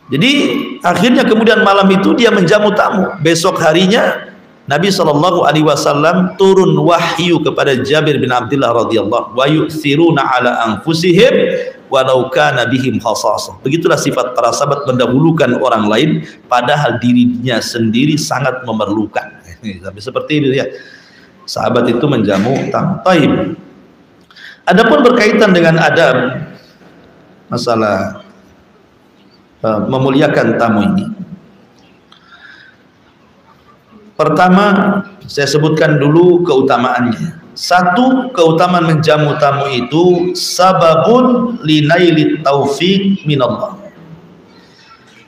Jadi akhirnya kemudian malam itu dia menjamu tamu. Besok harinya Nabi SAW turun wahyu kepada Jabir bin Abdullah radhiyallahu wa yu'thiruna ala anfusihim walau kana bihim khasasah. Begitulah sifat para sahabat, mendahulukan orang lain padahal dirinya sendiri sangat memerlukan. Sampai seperti itu ya. Sahabat itu menjamu tamu. Taib. Adapun berkaitan dengan adab masalah memuliakan tamu ini. Pertama, saya sebutkan dulu keutamaannya. Satu, keutamaan menjamu tamu itu sababun linailit taufik minallah.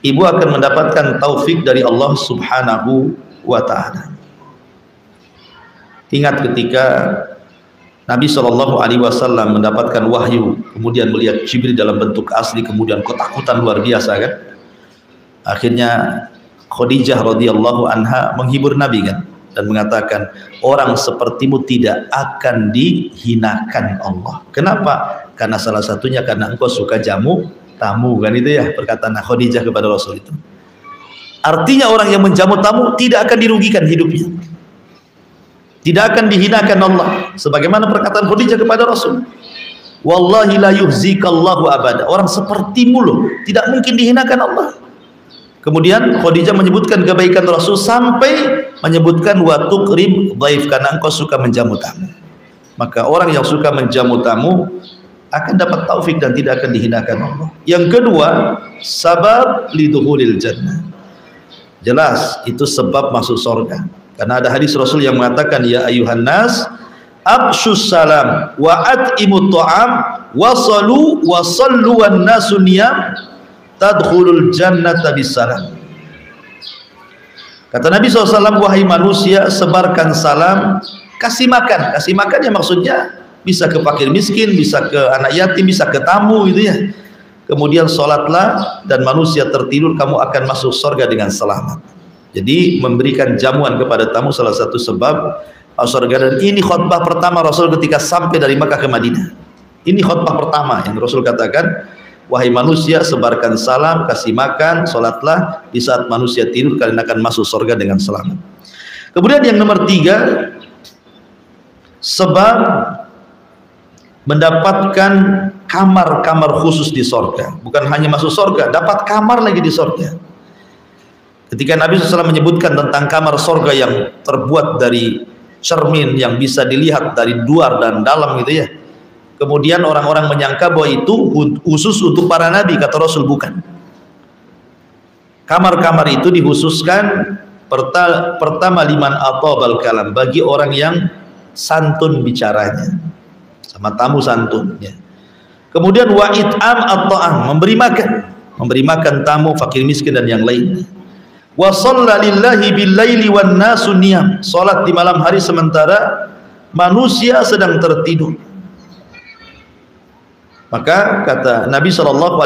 Ibu akan mendapatkan taufik dari Allah Subhanahu wa ta'ala. Ingat ketika Nabi SAW mendapatkan wahyu, kemudian melihat Jibril dalam bentuk asli, kemudian ketakutan luar biasa kan. Akhirnya Khadijah radhiyallahu anha menghibur Nabi kan, dan mengatakan, orang sepertimu tidak akan dihinakan Allah. Kenapa? Karena salah satunya karena engkau suka jamu tamu kan, itu ya perkataan Khadijah kepada Rasul itu. Artinya orang yang menjamu tamu tidak akan dirugikan hidupnya, tidak akan dihinakan Allah, sebagaimana perkataan Khadijah kepada Rasul, wallahi la yuhzikallahu abada, orang sepertimu loh tidak mungkin dihinakan Allah. Kemudian Khadijah menyebutkan kebaikan Rasul sampai menyebutkan wa tuqrim dhaif, karena engkau suka menjamu tamu. Maka orang yang suka menjamu tamu akan dapat taufik dan tidak akan dihinakan Allah. Yang kedua, sabab lidukhulil jannah. Jelas itu sebab masuk surga. Karena ada hadis Rasul yang mengatakan, ya ayuhan nas abshus salam wa at'imut ta'am wasallu wan nasu niyam tadkhulul jannata bisalam. Kata Nabi SAW, wahai manusia, sebarkan salam, kasih makan. Kasih makan ya maksudnya bisa ke fakir miskin, bisa ke anak yatim, bisa ke tamu gitu ya. Kemudian sholatlah dan manusia tertidur, kamu akan masuk surga dengan selamat. Jadi memberikan jamuan kepada tamu salah satu sebab surga. Dan ini khutbah pertama Rasul ketika sampai dari Makkah ke Madinah. Ini khutbah pertama yang Rasul katakan, wahai manusia, sebarkan salam, kasih makan, sholatlah, di saat manusia tidur kalian akan masuk surga dengan selamat. Kemudian yang nomor 3, sebab mendapatkan kamar-kamar khusus di surga. Bukan hanya masuk surga, dapat kamar lagi di surga. Ketika Nabi SAW menyebutkan tentang kamar surga yang terbuat dari cermin yang bisa dilihat dari luar dan dalam gitu ya. Kemudian orang-orang menyangka bahwa itu khusus untuk para nabi. Kata Rasul, bukan. Kamar-kamar itu dikhususkan pertama liman athabal kalam, bagi orang yang santun bicaranya, sama tamu santun ya. Kemudian wa it'am at-ta'am, memberi makan tamu fakir miskin dan yang lainnya. Wa shalla lillahi bil laili wan nasu niyam, salat di malam hari sementara manusia sedang tertidur. Maka kata Nabi SAW,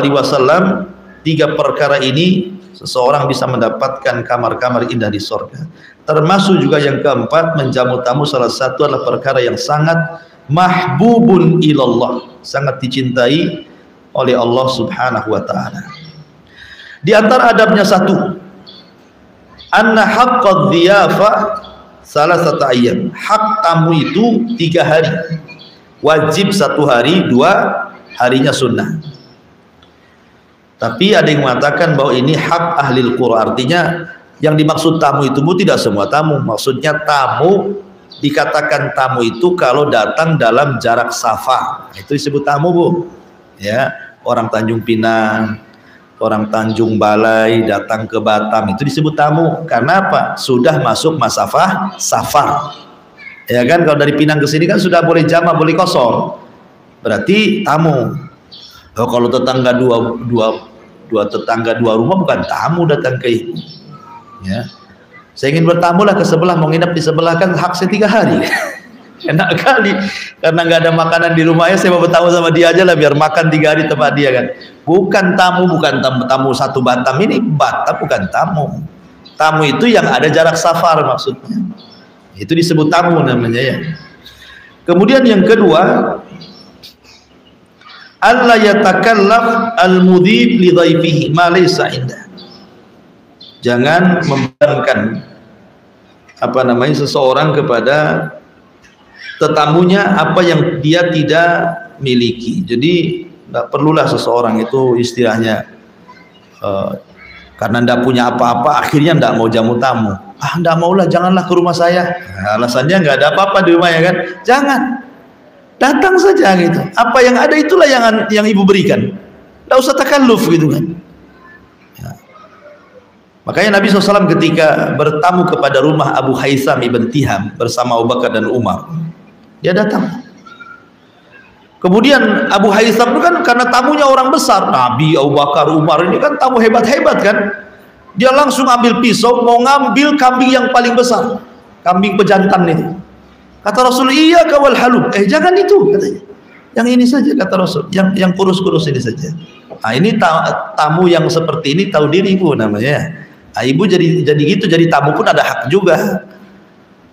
3 perkara ini seseorang bisa mendapatkan kamar-kamar indah di surga. Termasuk juga yang keempat, menjamu tamu salah satu adalah perkara yang sangat mahbubun ilallah, sangat dicintai oleh Allah Subhanahu wa ta'ala. Di antara adabnya satu, anna haqqad dhiyafa salasata ayyam, hak tamu itu 3 hari, wajib 1 hari, 2 harinya sunnah. Tapi ada yang mengatakan bahwa ini hak ahlil qura, artinya yang dimaksud tamu itu tidak semua tamu. Maksudnya tamu, dikatakan tamu itu kalau datang dalam jarak safar, itu disebut tamu, Bu. Ya, orang Tanjung Pinang, orang Tanjung Balai datang ke Batam, itu disebut tamu. Karena apa? Sudah masuk masafah safar. Ya kan, kalau dari Pinang ke sini kan sudah boleh jamak, boleh kosong. Berarti tamu. Oh, kalau tetangga dua tetangga 2 rumah bukan tamu datang ke ibu. Ya. Saya ingin bertamu lah ke sebelah, mau nginap di sebelah kan hak saya 3 hari. Enak kali, karena nggak ada makanan di rumahnya, saya mau bertamu sama dia aja lah biar makan 3 hari tempat dia kan. Bukan tamu, bukan tamu 1 Batam, ini Batam bukan tamu. Tamu itu yang ada jarak safar maksudnya. Itu disebut tamu namanya ya. Kemudian yang kedua, alla yatakallaf al-mudhib li dhaifihi ma laysa indah. Jangan membebankan seseorang kepada tetamunya apa yang dia tidak miliki. Jadi tidak perlulah seseorang itu istilahnya karena tidak punya apa-apa akhirnya tidak mau jamu tamu. Tidak maulah, janganlah ke rumah saya. Nah, alasannya nggak ada apa-apa di rumah ya kan. Jangan, datang saja gitu. Apa yang ada itulah yang ibu berikan. Tidak usah takalluf gitu kan. Ya. Makanya Nabi SAW ketika bertamu kepada rumah Abu Haitham ibn Tiham bersama Abu Bakar dan Umar, dia datang. Kemudian Abu Haitham itu kan karena tamunya orang besar, Nabi, Abu Bakar, Umar ini kan tamu hebat-hebat kan. Dia langsung ambil pisau mau ngambil kambing yang paling besar, kambing pejantan itu. Kata Rasul, iya kawal halub. Jangan itu katanya. Yang ini saja kata Rasul, yang kurus-kurus ini saja. Nah, ini tamu yang seperti ini tahu diri ibu namanya. Nah, ibu jadi gitu, jadi tamu pun ada hak juga.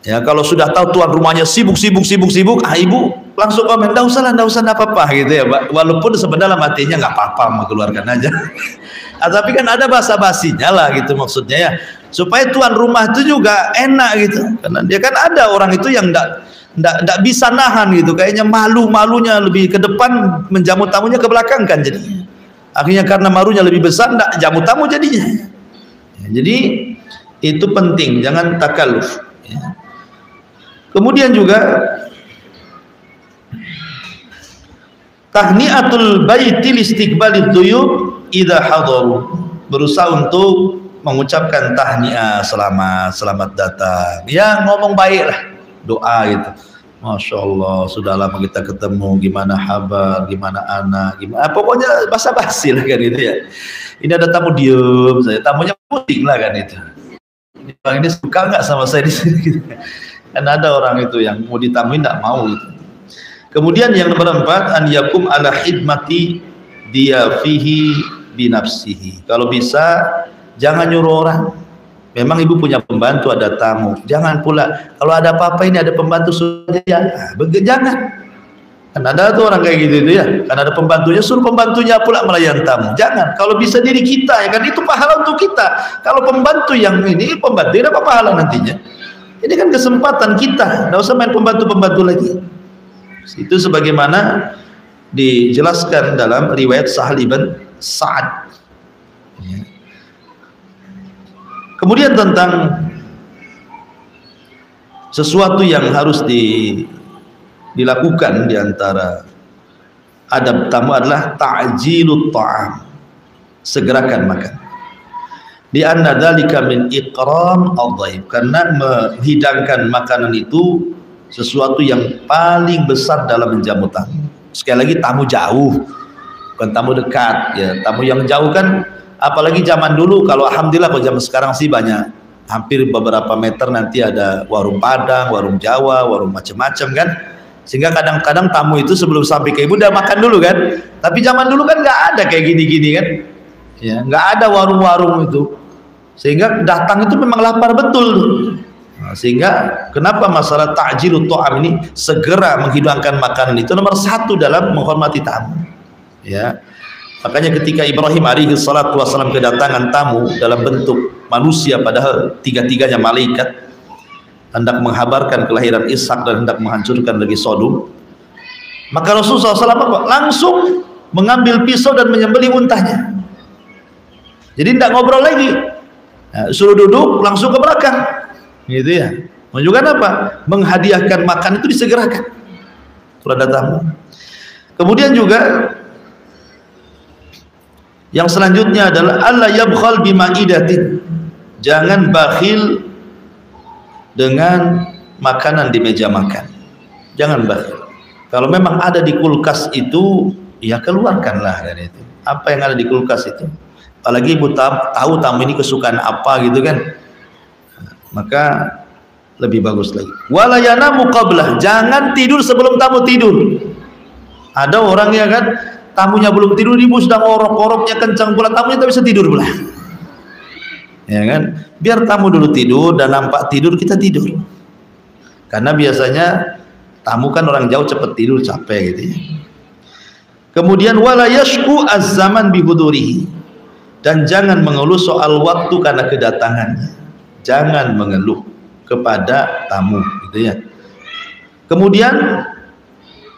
Ya, kalau sudah tahu tuan rumahnya sibuk, ibu langsung komen, enggak usah apa-apa gitu ya. Walaupun sebenarnya matinya nggak apa-apa, mau keluarkan aja. Tapi kan ada basa-basinya lah gitu maksudnya ya. Supaya tuan rumah itu juga enak gitu. Karena dia kan ada orang itu yang enggak bisa nahan gitu. Kayaknya malunya lebih ke depan, menjamu tamunya ke belakang kan jadinya. Akhirnya karena malunya lebih besar enggak jamu tamu jadinya. Ya, jadi itu penting, jangan takalluf ya. Kemudian juga tahniatul baiti listiqbalid duyub idza hadaru, berusaha untuk mengucapkan tahniah, selamat datang ya, ngomong baik lah, doa gitu. Masya Allah, sudah lama kita ketemu, gimana kabar, gimana anak, gimana, pokoknya basa-basi lah kan itu ya. Ini ada tamu diem saya, tamunya pusing lah kan itu. Orang ini suka nggak sama saya di sini? Gitu. Kan ada orang itu yang mau ditamuin nggak mau gitu. Kemudian yang nomor 4, an yakum ala hidmati dia fihi binafsihi. Kalau bisa jangan nyuruh orang. Memang ibu punya pembantu, ada tamu, jangan pula kalau ada apa-apa ini ada pembantu saja ya, jangan. Kan ada tuh orang kayak gitu itu ya, kan ada pembantunya, suruh pembantunya pula melayani tamu. Jangan. Kalau bisa diri kita ya kan, itu pahala untuk kita. Kalau pembantu yang ini, pembantu apa pahala nantinya? Ini kan kesempatan kita, nggak usah main pembantu-pembantu lagi. Itu sebagaimana dijelaskan dalam riwayat Sahal ibn Sa'ad. Kemudian tentang sesuatu yang harus dilakukan di antara adab tamu adalah ta'jilut ta'am, segerakan makan. Di anna dzalika min ikram adh-dhaif, karena menghidangkan makanan itu sesuatu yang paling besar dalam menjamu tamu. Sekali lagi, tamu jauh, bukan tamu dekat ya. Tamu yang jauh kan, apalagi zaman dulu, kalau alhamdulillah kalau zaman sekarang sih banyak, hampir beberapa meter nanti ada warung Padang, warung Jawa, warung macam-macam kan, sehingga kadang-kadang tamu itu sebelum sampai ke ibu udah makan dulu kan. Tapi zaman dulu kan nggak ada kayak gini-gini kan ya, nggak ada warung-warung itu, sehingga datang itu memang lapar betul. Nah, sehingga kenapa masalah ta'jilut ta'am ini, segera menghidangkan makanan, itu nomor 1 dalam menghormati tamu ya. Makanya ketika Ibrahim alaihi salatu wassalam kedatangan tamu dalam bentuk manusia, padahal tiga-tiganya malaikat, hendak menghabarkan kelahiran Ishak dan hendak menghancurkan negeri Sodom, maka Rasulullah SAW langsung mengambil pisau dan menyembelih untahnya. Jadi tidak ngobrol lagi, suruh duduk langsung ke belakang gitu ya. Menunjukkan apa? Menghadiahkan makan itu disegerakan kalau ada tamu. Kemudian juga yang selanjutnya adalah alla yabkhal bima'idatin, jangan bakhil dengan makanan di meja makan. Jangan bakhil. Kalau memang ada di kulkas itu, ya keluarkanlah dari itu. Apa yang ada di kulkas itu. Apalagi ibu tahu tamu ini kesukaan apa gitu kan, maka lebih bagus lagi. Wala yanamu qablah, jangan tidur sebelum tamu tidur. Ada orang ya kan, tamunya belum tidur, ibu sedang orok-oroknya kencang pula, tamunya tak bisa tidur pula ya kan. Biar tamu dulu tidur, dan nampak tidur kita tidur, karena biasanya tamu kan orang jauh cepat tidur, capek gitu ya. Kemudian wala yashku az-zaman bihudurihi, dan jangan mengeluh soal waktu karena kedatangannya. Jangan mengeluh kepada tamu gitu ya. Kemudian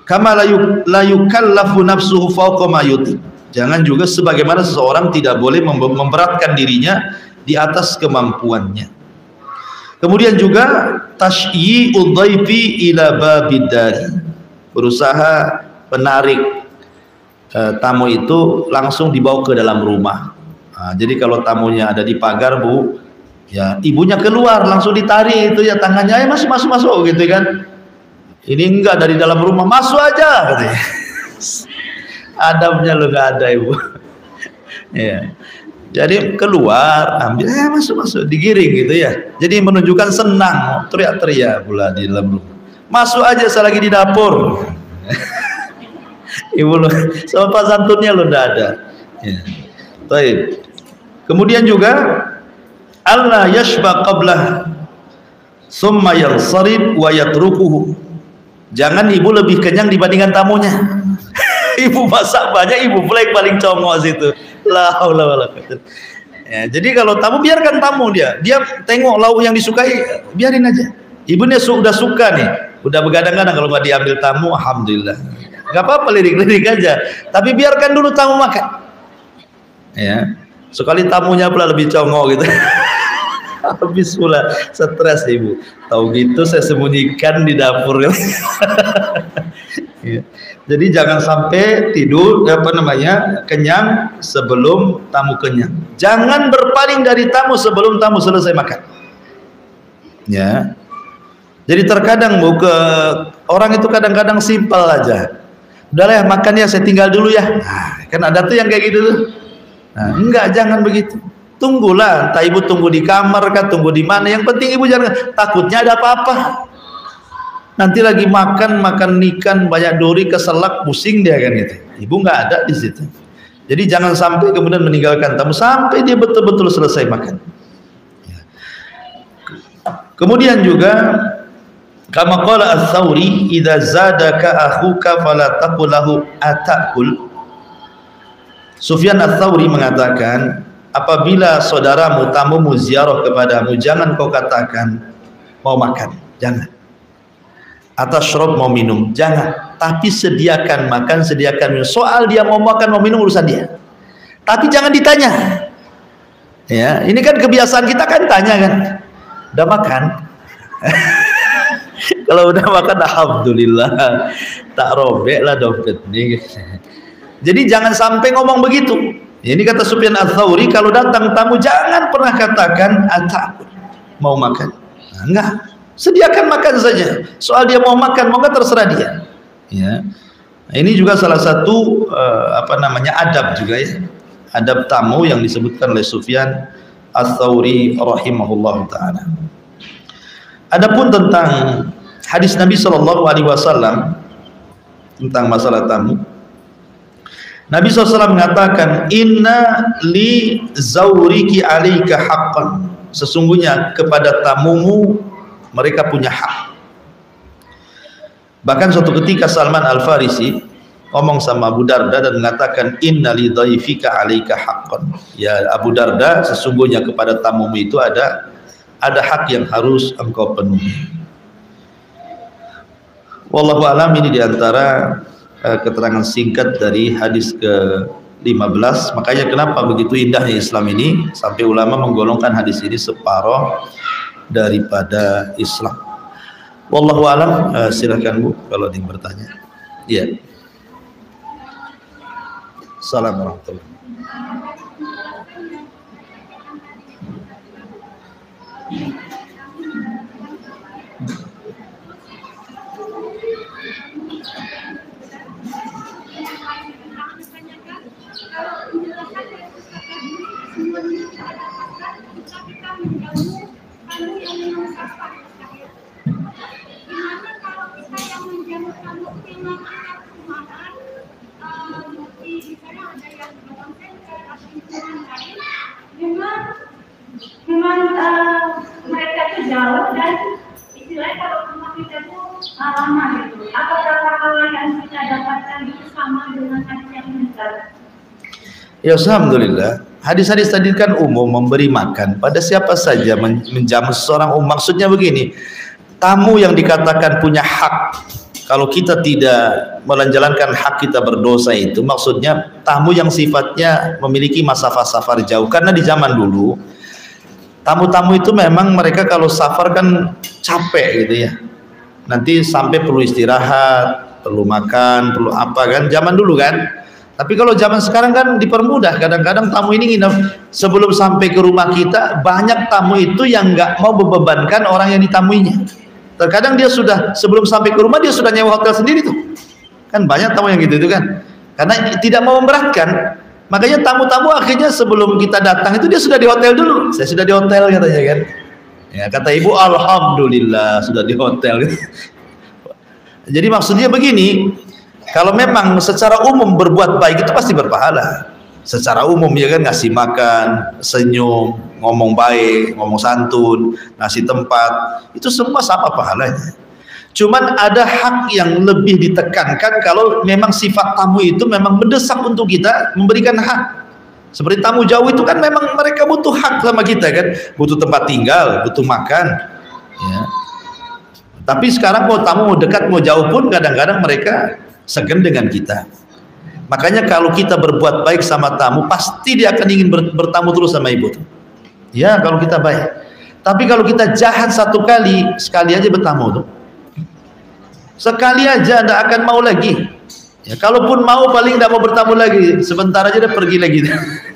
kama la yukallafu nafsuhu fawqa ma yutiq, jangan juga sebagaimana seseorang tidak boleh memberatkan dirinya di atas kemampuannya. Kemudian juga tasyyi'ud dhaifi ila babid dari, berusaha menarik tamu itu langsung dibawa ke dalam rumah. Nah, jadi kalau tamunya ada di pagar bu, ya ibunya keluar langsung ditarik itu ya tangannya, ayo masuk gitu kan. Ini enggak, dari dalam rumah, masuk aja katanya. Adabnya lo nggak ada ibu ya. Jadi keluar, ambil, masuk, digiring gitu ya. Jadi menunjukkan senang, teriak-teriak pula di dalam rumah. Masuk aja selagi di dapur. Ibu lo, sopan santunnya lo nggak ada ya. Baik. Kemudian juga Allah yashba qablah summa yansarib wa yatrukuhu, jangan ibu lebih kenyang dibandingkan tamunya. Ibu masak banyak, ibu pula yang paling congok situ. La haula wala quwwata. Ya, jadi kalau tamu, biarkan tamu, dia tengok lauk yang disukai, biarin aja. Ibunya sudah suka nih, udah begadang-gadang, kalau nggak diambil tamu, alhamdulillah. Nggak apa-apa, lirik-lirik aja. Tapi biarkan dulu tamu makan. Ya, sekali tamunya pula lebih congok gitu. Habis pula stres ibu. Tahu gitu saya sembunyikan di dapur. Ya. Jadi jangan sampai tidur kenyang sebelum tamu kenyang. Jangan berpaling dari tamu sebelum tamu selesai makan. Ya. Jadi terkadang orang itu kadang-kadang simpel aja. Udahlah ya, makan ya, saya tinggal dulu ya. Nah, kan ada tuh yang kayak gitu tuh. Nah, enggak, jangan begitu. Tunggulah, entah ibu tunggu di kamar kah, tunggu di mana. Yang penting ibu jangan, takutnya ada apa-apa. Nanti lagi makan ikan banyak duri, keselak, pusing dia kan gitu. Ibu nggak ada di situ. Jadi jangan sampai kemudian meninggalkan tamu sampai dia betul-betul selesai makan. Kemudian juga kama qala Ats-Tsauri, idza zadaka akhuka fala taqul lahu atakul. Sufyan Ats-Tsauri mengatakan, apabila saudaramu, tamumu ziarah kepadamu, jangan kau katakan mau makan, jangan. Atasyrab, mau minum, jangan. Tapi sediakan makan, sediakan minum. Soal dia mau makan mau minum urusan dia. Tapi jangan ditanya. Ya, ini kan kebiasaan kita kan tanya kan. Udah makan? Kalau udah makan alhamdulillah, tak robek lah dompet nih. Jadi jangan sampai ngomong begitu. Ini kata Sufyan Ats-Tsauri, kalau datang tamu jangan pernah katakan atakul, mau makan. Nah, enggak, sediakan makan saja. Soal dia mau makan mau enggak terserah dia. Ya. Nah, ini juga salah satu adab juga ya. Adab tamu yang disebutkan oleh Sufyan Ats-Tsauri rahimahullah taala. Adapun tentang hadis Nabi SAW tentang masalah tamu, Nabi SAW mengatakan, inna li zauriki alaika haqqan, sesungguhnya kepada tamumu mereka punya hak. Bahkan suatu ketika Salman Al-Farisi ngomong sama Abu Darda dan mengatakan, inna li dhaifika alaika haqqan, ya Abu Darda, sesungguhnya kepada tamumu itu ada hak yang harus engkau penuhi. Wallahu alam, ini diantara keterangan singkat dari hadis ke-15. Makanya kenapa begitu indahnya Islam ini sampai ulama menggolongkan hadis ini separuh daripada Islam. Wallahu alam. Silakan Bu kalau ingin bertanya. Iya. Assalamualaikum warahmatullahi wabarakatuh. Mereka itu jauh dan istilahnya kalau rumah kita itu lama gitu. Apakah pahala yang kita dapatkan itu sama dengan hadis yang meninggal? Ya, alhamdulillah. Hadis-hadis tadi kan umum, memberi makan pada siapa saja, menjamu seseorang umum. Maksudnya begini, tamu yang dikatakan punya hak, kalau kita tidak menjalankan hak kita berdosa, itu maksudnya tamu yang sifatnya memiliki safar jauh. Karena di zaman dulu tamu-tamu itu memang mereka kalau safar kan capek gitu ya, nanti sampai perlu istirahat, perlu makan, perlu apa kan, zaman dulu kan. Tapi kalau zaman sekarang kan dipermudah, kadang-kadang tamu ini nginep sebelum sampai ke rumah kita. Banyak tamu itu yang nggak mau membebankan orang yang ditamuinya. Terkadang dia sudah sebelum sampai ke rumah dia sudah nyewa hotel sendiri tuh. Kan banyak tamu yang gitu itu kan, karena tidak mau memberatkan. Makanya tamu-tamu akhirnya sebelum kita datang itu dia sudah di hotel dulu. Saya sudah di hotel katanya kan. Ya, kata ibu, alhamdulillah sudah di hotel. Jadi maksudnya begini, kalau memang secara umum berbuat baik itu pasti berpahala. Secara umum ya kan, ngasih makan, senyum, ngomong baik, ngomong santun, ngasih tempat, itu semua sama pahalanya. Cuman ada hak yang lebih ditekankan kalau memang sifat tamu itu memang mendesak untuk kita memberikan hak. Seperti tamu jauh itu kan memang mereka butuh hak sama kita kan, butuh tempat tinggal, butuh makan. Ya. Tapi sekarang mau tamu mau dekat mau jauh pun kadang-kadang mereka segan dengan kita. Makanya kalau kita berbuat baik sama tamu, pasti dia akan ingin bertamu terus sama ibu. Ya kalau kita baik. Tapi kalau kita jahat satu kali, sekali aja bertamu tuh. Sekali aja tidak akan mau lagi. Ya, kalaupun mau paling tidak mau bertamu lagi, sebentar aja dia pergi lagi.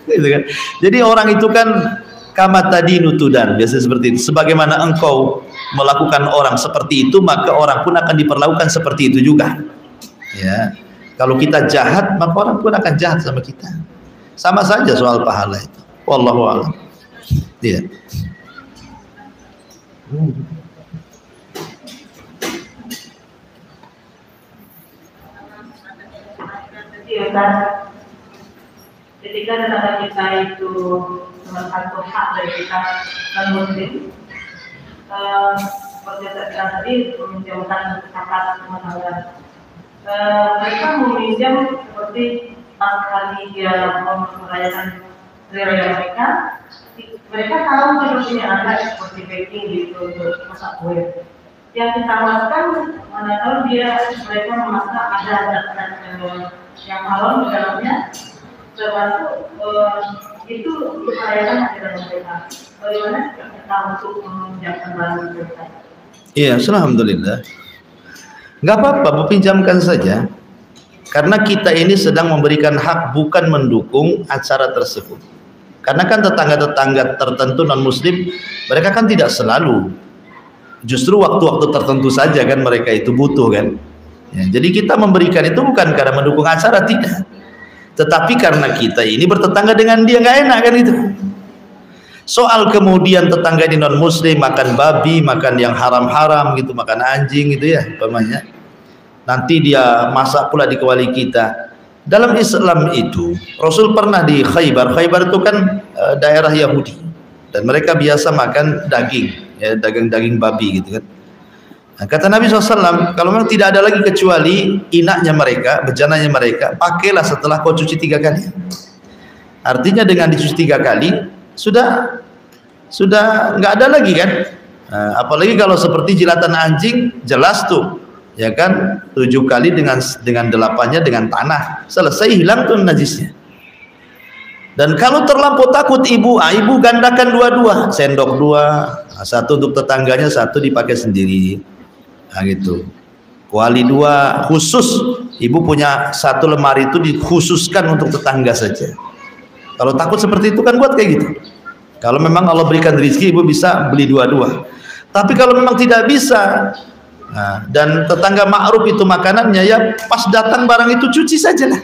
Gitu kan. Jadi orang itu kan kama tadinu tudan, biasa seperti itu. Sebagaimana engkau melakukan orang seperti itu, maka orang pun akan diperlakukan seperti itu juga. Ya, kalau kita jahat, maka orang pun akan jahat sama kita. Sama saja soal pahala itu. Wallahu a'lam. Iya. Ketika tetangga kita itu salah satu hak dari kita non-muslim, seperti tadi meminjamkan zakat mengajar, mereka meminjam seperti pas kali dia mau merayakan hari raya mereka tahu seperti ada seperti baking gitu untuk masak kue. Yang kita lakukan, mana tahu mereka memasak ada yang halal di dalamnya, termasuk itu untuk merayakan hari raya mereka. Bagaimana kita untuk meminjamkan barang mereka? Iya, alhamdulillah. Nggak apa-apa, pinjamkan saja. Karena kita ini sedang memberikan hak, bukan mendukung acara tersebut. Karena kan tetangga-tetangga tertentu non-muslim, mereka kan tidak selalu. Justru waktu-waktu tertentu saja kan mereka itu butuh kan. Ya, jadi kita memberikan itu bukan karena mendukung acara, tidak. Tetapi karena kita ini bertetangga dengan dia, nggak enak kan itu. Soal kemudian tetangga ini non-muslim makan babi, makan yang haram-haram gitu, makan anjing gitu ya, umpamanya. Nanti dia masak pula di kewali kita. Dalam Islam itu, Rasul pernah di Khaybar. Khaybar itu kan daerah Yahudi, dan mereka biasa makan daging, ya, daging babi gitu kan. Nah, kata Nabi SAW, kalau memang tidak ada lagi kecuali inaknya mereka, bejananya mereka, pakailah setelah kau cuci 3 kali. Artinya dengan dicuci 3 kali sudah nggak ada lagi kan. Nah, apalagi kalau seperti jilatan anjing, jelas tuh. Ya kan, 7 kali dengan 8-nya dengan tanah, selesai, hilang tuh najisnya. Dan kalau terlampau takut ibu gandakan 2-2, sendok 2, satu untuk tetangganya, satu dipakai sendiri. Nah gitu. Kuali 2 khusus, ibu punya 1 lemari itu dikhususkan untuk tetangga saja. Kalau takut seperti itu kan buat kayak gitu. Kalau memang Allah berikan rezeki, ibu bisa beli 2-2. Tapi kalau memang tidak bisa, nah, dan tetangga ma'ruf itu makanannya, ya pas datang barang itu cuci saja lah.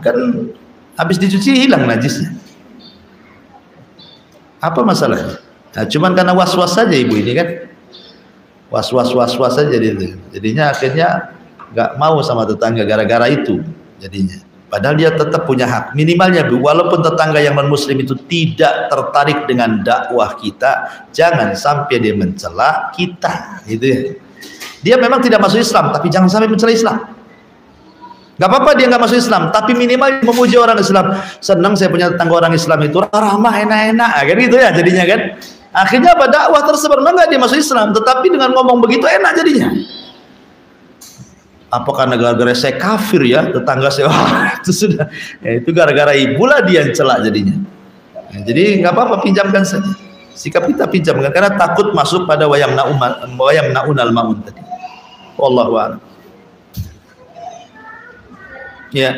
Kan habis dicuci hilang najisnya. Apa masalahnya? Nah, cuman karena was-was saja ibu ini kan. Was-was saja jadinya akhirnya nggak mau sama tetangga gara-gara itu jadinya. Padahal dia tetap punya hak. Minimalnya walaupun tetangga yang non-muslim itu tidak tertarik dengan dakwah kita, jangan sampai dia mencela kita, gitu ya. Dia memang tidak masuk Islam, tapi jangan sampai mencela Islam. Gak apa-apa dia nggak masuk Islam, tapi minimal memuji orang Islam. Senang saya punya tetangga orang Islam itu ramah, enak-enak, kan gitu ya jadinya kan. Akhirnya apa, dakwah tersebar, enggak dia masuk Islam, tetapi dengan ngomong begitu enak jadinya. Apa karena gara-gara saya kafir ya tetangga saya? Wah, itu sudah, ya, itu gara-gara ibulah dia yang celak jadinya. Ya, jadi nggak apa-apa, pinjamkan saja. Sikap kita pinjamkan karena takut masuk pada wayam naunal maun tadi. Wallahu a'lam. Ya.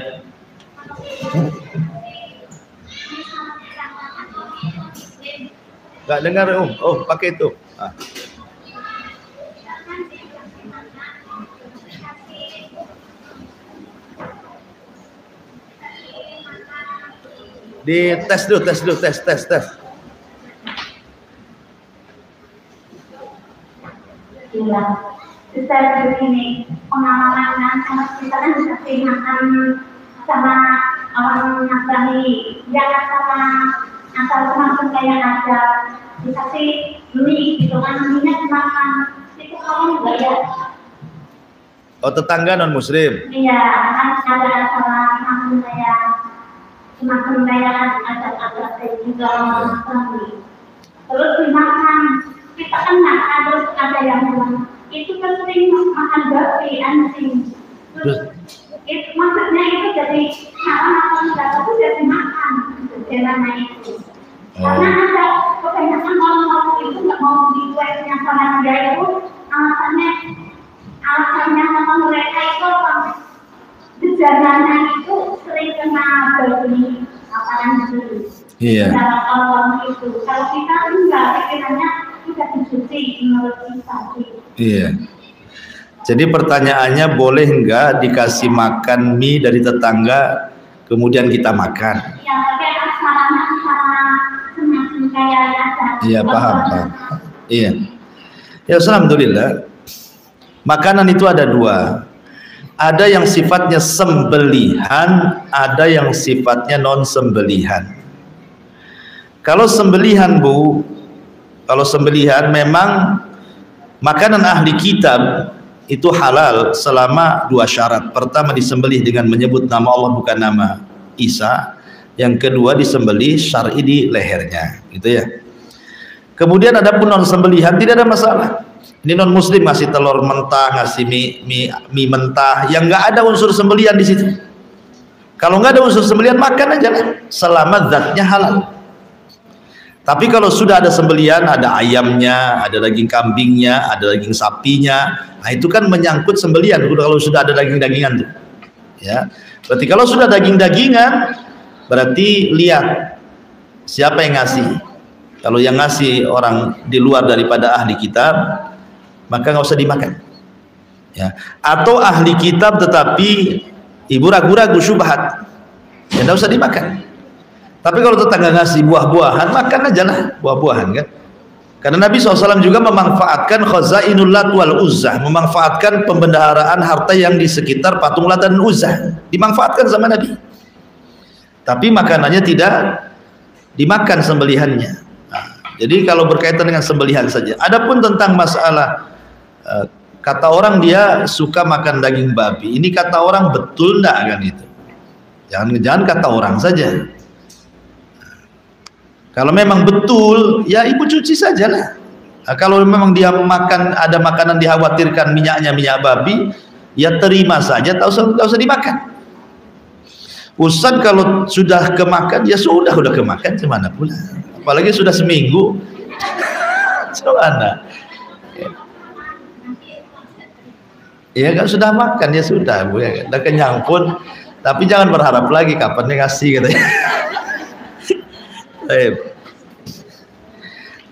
Nggak dengar oh pakai itu. Di tes dulu. Iya, Ustaz begini, pengalaman sama kita kan dikasih makan sama orang Nasrani, jangan sama asal teman kayak aja dikasih mie gitu kan, mie makan itu kamu enggak ya? Oh, tetangga non muslim? Iya, kan ada sama teman kayak ada juga orang Nasrani, terus dimakan. Kita kan ada yang bilang itu kan sering makan babi anjing. Terus itu maksudnya itu jadi makan itu jadi makan jalannya itu. Karena ada kebanyakan orang-orang itu nggak mau dibuatnya sama dia itu alasannya sama mereka itu jalannya itu sering kena babi makanan itu. Iya. Dalam orang itu kalau kita enggak pikirannya sudah dicuci menurut kita. Iya. Jadi pertanyaannya, boleh nggak dikasih makan mie dari tetangga kemudian kita makan? Ya, tapi asalnya semacam kayak ada. Iya, paham. Iya. Ya, alhamdulillah. Makanan itu ada dua. Ada yang sifatnya sembelihan, ada yang sifatnya non sembelihan. Kalau sembelihan, Bu, kalau sembelihan memang makanan ahli kitab itu halal selama dua syarat. Pertama, disembelih dengan menyebut nama Allah bukan nama Isa. Yang kedua, disembelih syar'i di lehernya, gitu ya. Kemudian adapun non sembelihan tidak ada masalah. Ini non muslim ngasih telur mentah, ngasih mie mentah yang nggak ada unsur sembelihan di situ. Kalau nggak ada unsur sembelihan, makan aja lah, selama zatnya halal. Tapi kalau sudah ada sembelihan, ada ayamnya, ada daging kambingnya, ada daging sapinya, nah itu kan menyangkut sembelihan. Kalau sudah ada daging-dagingan tuh, ya. Berarti kalau sudah daging-dagingan, berarti lihat siapa yang ngasih. Kalau yang ngasih orang di luar daripada ahli kitab, maka nggak usah dimakan, ya. Atau ahli kitab tetapi ibu ragu-ragu syubhat, ya nggak usah dimakan. Tapi kalau tetangga ngasih buah-buahan, makan aja lah buah-buahan, kan. Karena Nabi SAW juga memanfaatkan khazainul Lat wal Uzzah, memanfaatkan pembendaharaan harta yang di sekitar patung Lat dan Uzzah, dimanfaatkan sama Nabi. Tapi makanannya tidak dimakan sembelihannya. Nah, jadi kalau berkaitan dengan sembelihan saja. Adapun tentang masalah kata orang dia suka makan daging babi, ini kata orang betul enggak, kan itu? Jangan kata orang saja. Kalau memang betul, ya ibu cuci sajalah. Nah, kalau memang dia makan, ada makanan dikhawatirkan minyaknya minyak babi, ya terima saja, tak usah dimakan. Ustaz kalau sudah kemakan, ya sudah kemakan, gimana pula? Apalagi sudah seminggu, gimana? Ya kan sudah makan, ya sudah, Bu, ya, udah kenyang pun, tapi jangan berharap lagi kapan dia ngasih, katanya.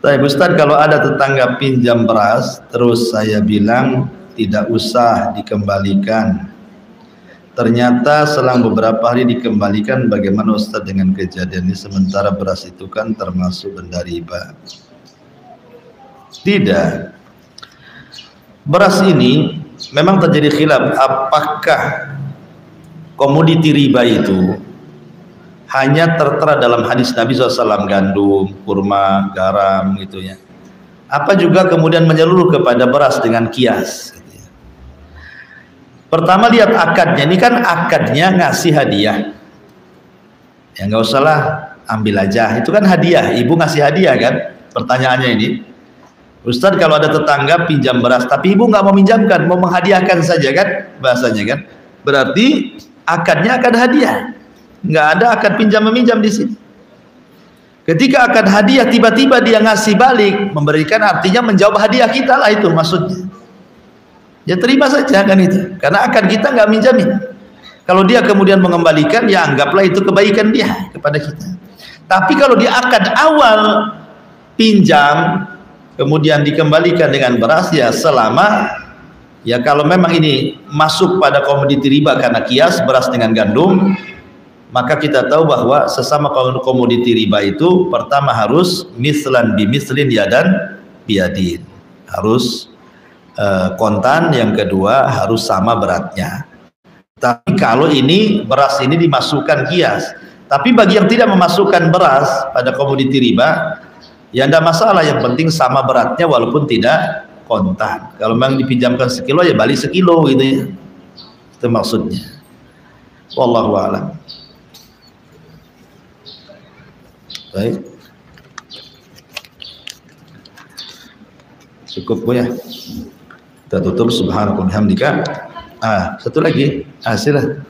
Baik, Ustaz, kalau ada tetangga pinjam beras, terus saya bilang tidak usah dikembalikan. Ternyata selang beberapa hari dikembalikan. Bagaimana Ustaz dengan kejadian ini? Sementara beras itu kan termasuk benda riba. Tidak. Beras ini memang terjadi khilaf. Apakah komoditi riba itu hanya tertera dalam hadis Nabi SAW, gandum, kurma, garam, gitu ya? Apa juga kemudian menyeluruh kepada beras dengan kias? Gitu ya. Pertama, lihat akadnya. Ini kan akadnya ngasih hadiah. Ya nggak usah lah, ambil aja. Itu kan hadiah. Ibu ngasih hadiah kan? Pertanyaannya ini, Ustadz, kalau ada tetangga pinjam beras, tapi ibu nggak mau minjamkan, mau menghadiahkan saja kan? Bahasanya kan? Berarti akadnya akad hadiah. Nggak ada akad pinjam meminjam di sini. Ketika akad hadiah tiba-tiba dia ngasih balik, memberikan, artinya menjawab hadiah kita lah, itu maksudnya. Ya terima saja kan itu, karena akad kita nggak minjamin. Kalau dia kemudian mengembalikan, ya anggaplah itu kebaikan dia kepada kita. Tapi kalau di akad awal pinjam kemudian dikembalikan dengan beras, ya selama, ya kalau memang ini masuk pada komoditi riba karena kias beras dengan gandum, maka kita tahu bahwa sesama komoditi riba itu pertama harus mislan bimislin yadan biyadin, harus kontan, yang kedua harus sama beratnya. Tapi kalau ini beras ini dimasukkan kias, tapi bagi yang tidak memasukkan beras pada komoditi riba, ya tidak masalah, yang penting sama beratnya walaupun tidak kontan. Kalau memang dipinjamkan sekilo, ya balik sekilo, gitu ya. Itu maksudnya. Wallahu a'lam. Baik, cukup, Bu, ya. Kita tutup. Subhanallahi hamdika. Satu lagi, sila.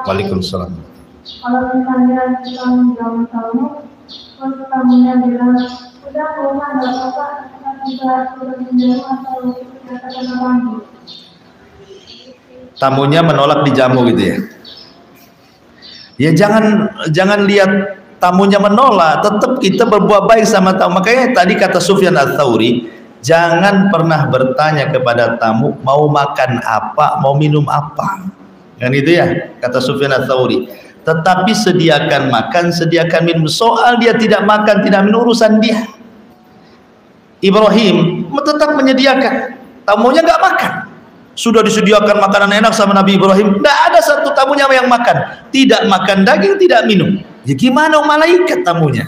Waalaikumsalam. Kalau misalnya kita menjawab tamu, terus tamunya bilang, udah rumah nggak apa-apa, kita tidak sudah menjawab atau kita kena lagi. Tamunya menolak dijamu gitu ya? Ya jangan lihat tamunya menolak, tetap kita berbuat baik sama tamu. Makanya tadi kata Sufyan Ats-Tsauri, jangan pernah bertanya kepada tamu mau makan apa, mau minum apa. Kan itu ya kata Sufyan Ats-Tsauri. Tetapi sediakan makan, sediakan minum. Soal dia tidak makan, tidak minum, urusan dia. Ibrahim tetap menyediakan, tamunya nggak makan. Sudah disediakan makanan enak sama Nabi Ibrahim, tidak ada satu tamunya yang makan, tidak makan daging, tidak minum. Ya gimana malaikat tamunya?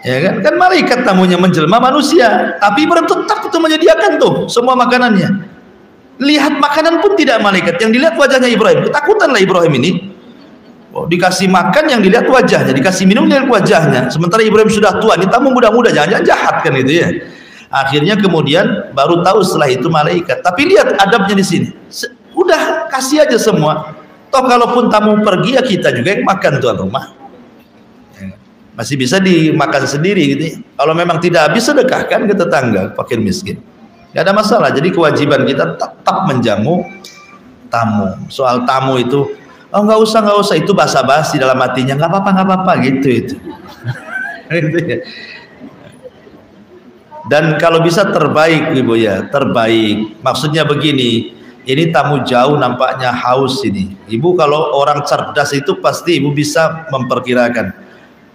Ya kan? Kan malaikat tamunya menjelma manusia, tapi Ibrahim tetap itu menyediakan tuh semua makanannya. Lihat makanan pun tidak malaikat, yang dilihat wajahnya Ibrahim. Ketakutanlah Ibrahim ini. Oh, dikasih makan yang dilihat wajahnya, dikasih minum yang dilihat wajahnya. Sementara Ibrahim sudah tua, ini tamu muda-muda, jangan-jangan jahat kan itu ya. Akhirnya kemudian baru tahu setelah itu malaikat. Tapi lihat adabnya di sini. Udah kasih aja semua. Toh kalaupun tamu pergi ya kita juga yang makan tuan rumah. Masih bisa dimakan sendiri gitu ya. Kalau memang tidak habis sedekahkan ke tetangga, fakir miskin. Gak ada masalah. Jadi kewajiban kita tetap menjamu tamu. Soal tamu itu, oh nggak usah itu basa-basi dalam hatinya, nggak apa-apa gitu itu. Gitu ya. Dan kalau bisa terbaik Ibu ya, terbaik. Maksudnya begini, ini tamu jauh nampaknya haus ini. Ibu kalau orang cerdas itu pasti Ibu bisa memperkirakan.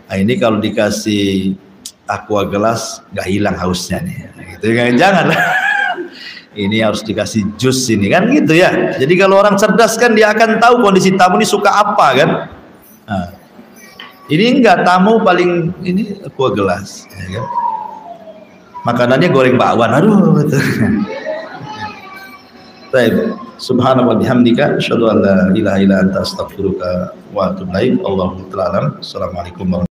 Nah, ini kalau dikasih aqua gelas nggak hilang hausnya nih. Gitu kan, jangan. Ini harus dikasih jus ini kan gitu ya. Jadi kalau orang cerdas kan dia akan tahu kondisi tamu ini suka apa kan. Nah, ini enggak, tamu paling ini aqua gelas ya kan? Makanannya goreng bakwan, aduh gitu. Baik, subhanallah bihamdika asyhadu an la ilaha illa anta astaghfiruka wa atubu ilaik. Allahu ta'ala. Assalamualaikum warahmatullahi wabarakatuh.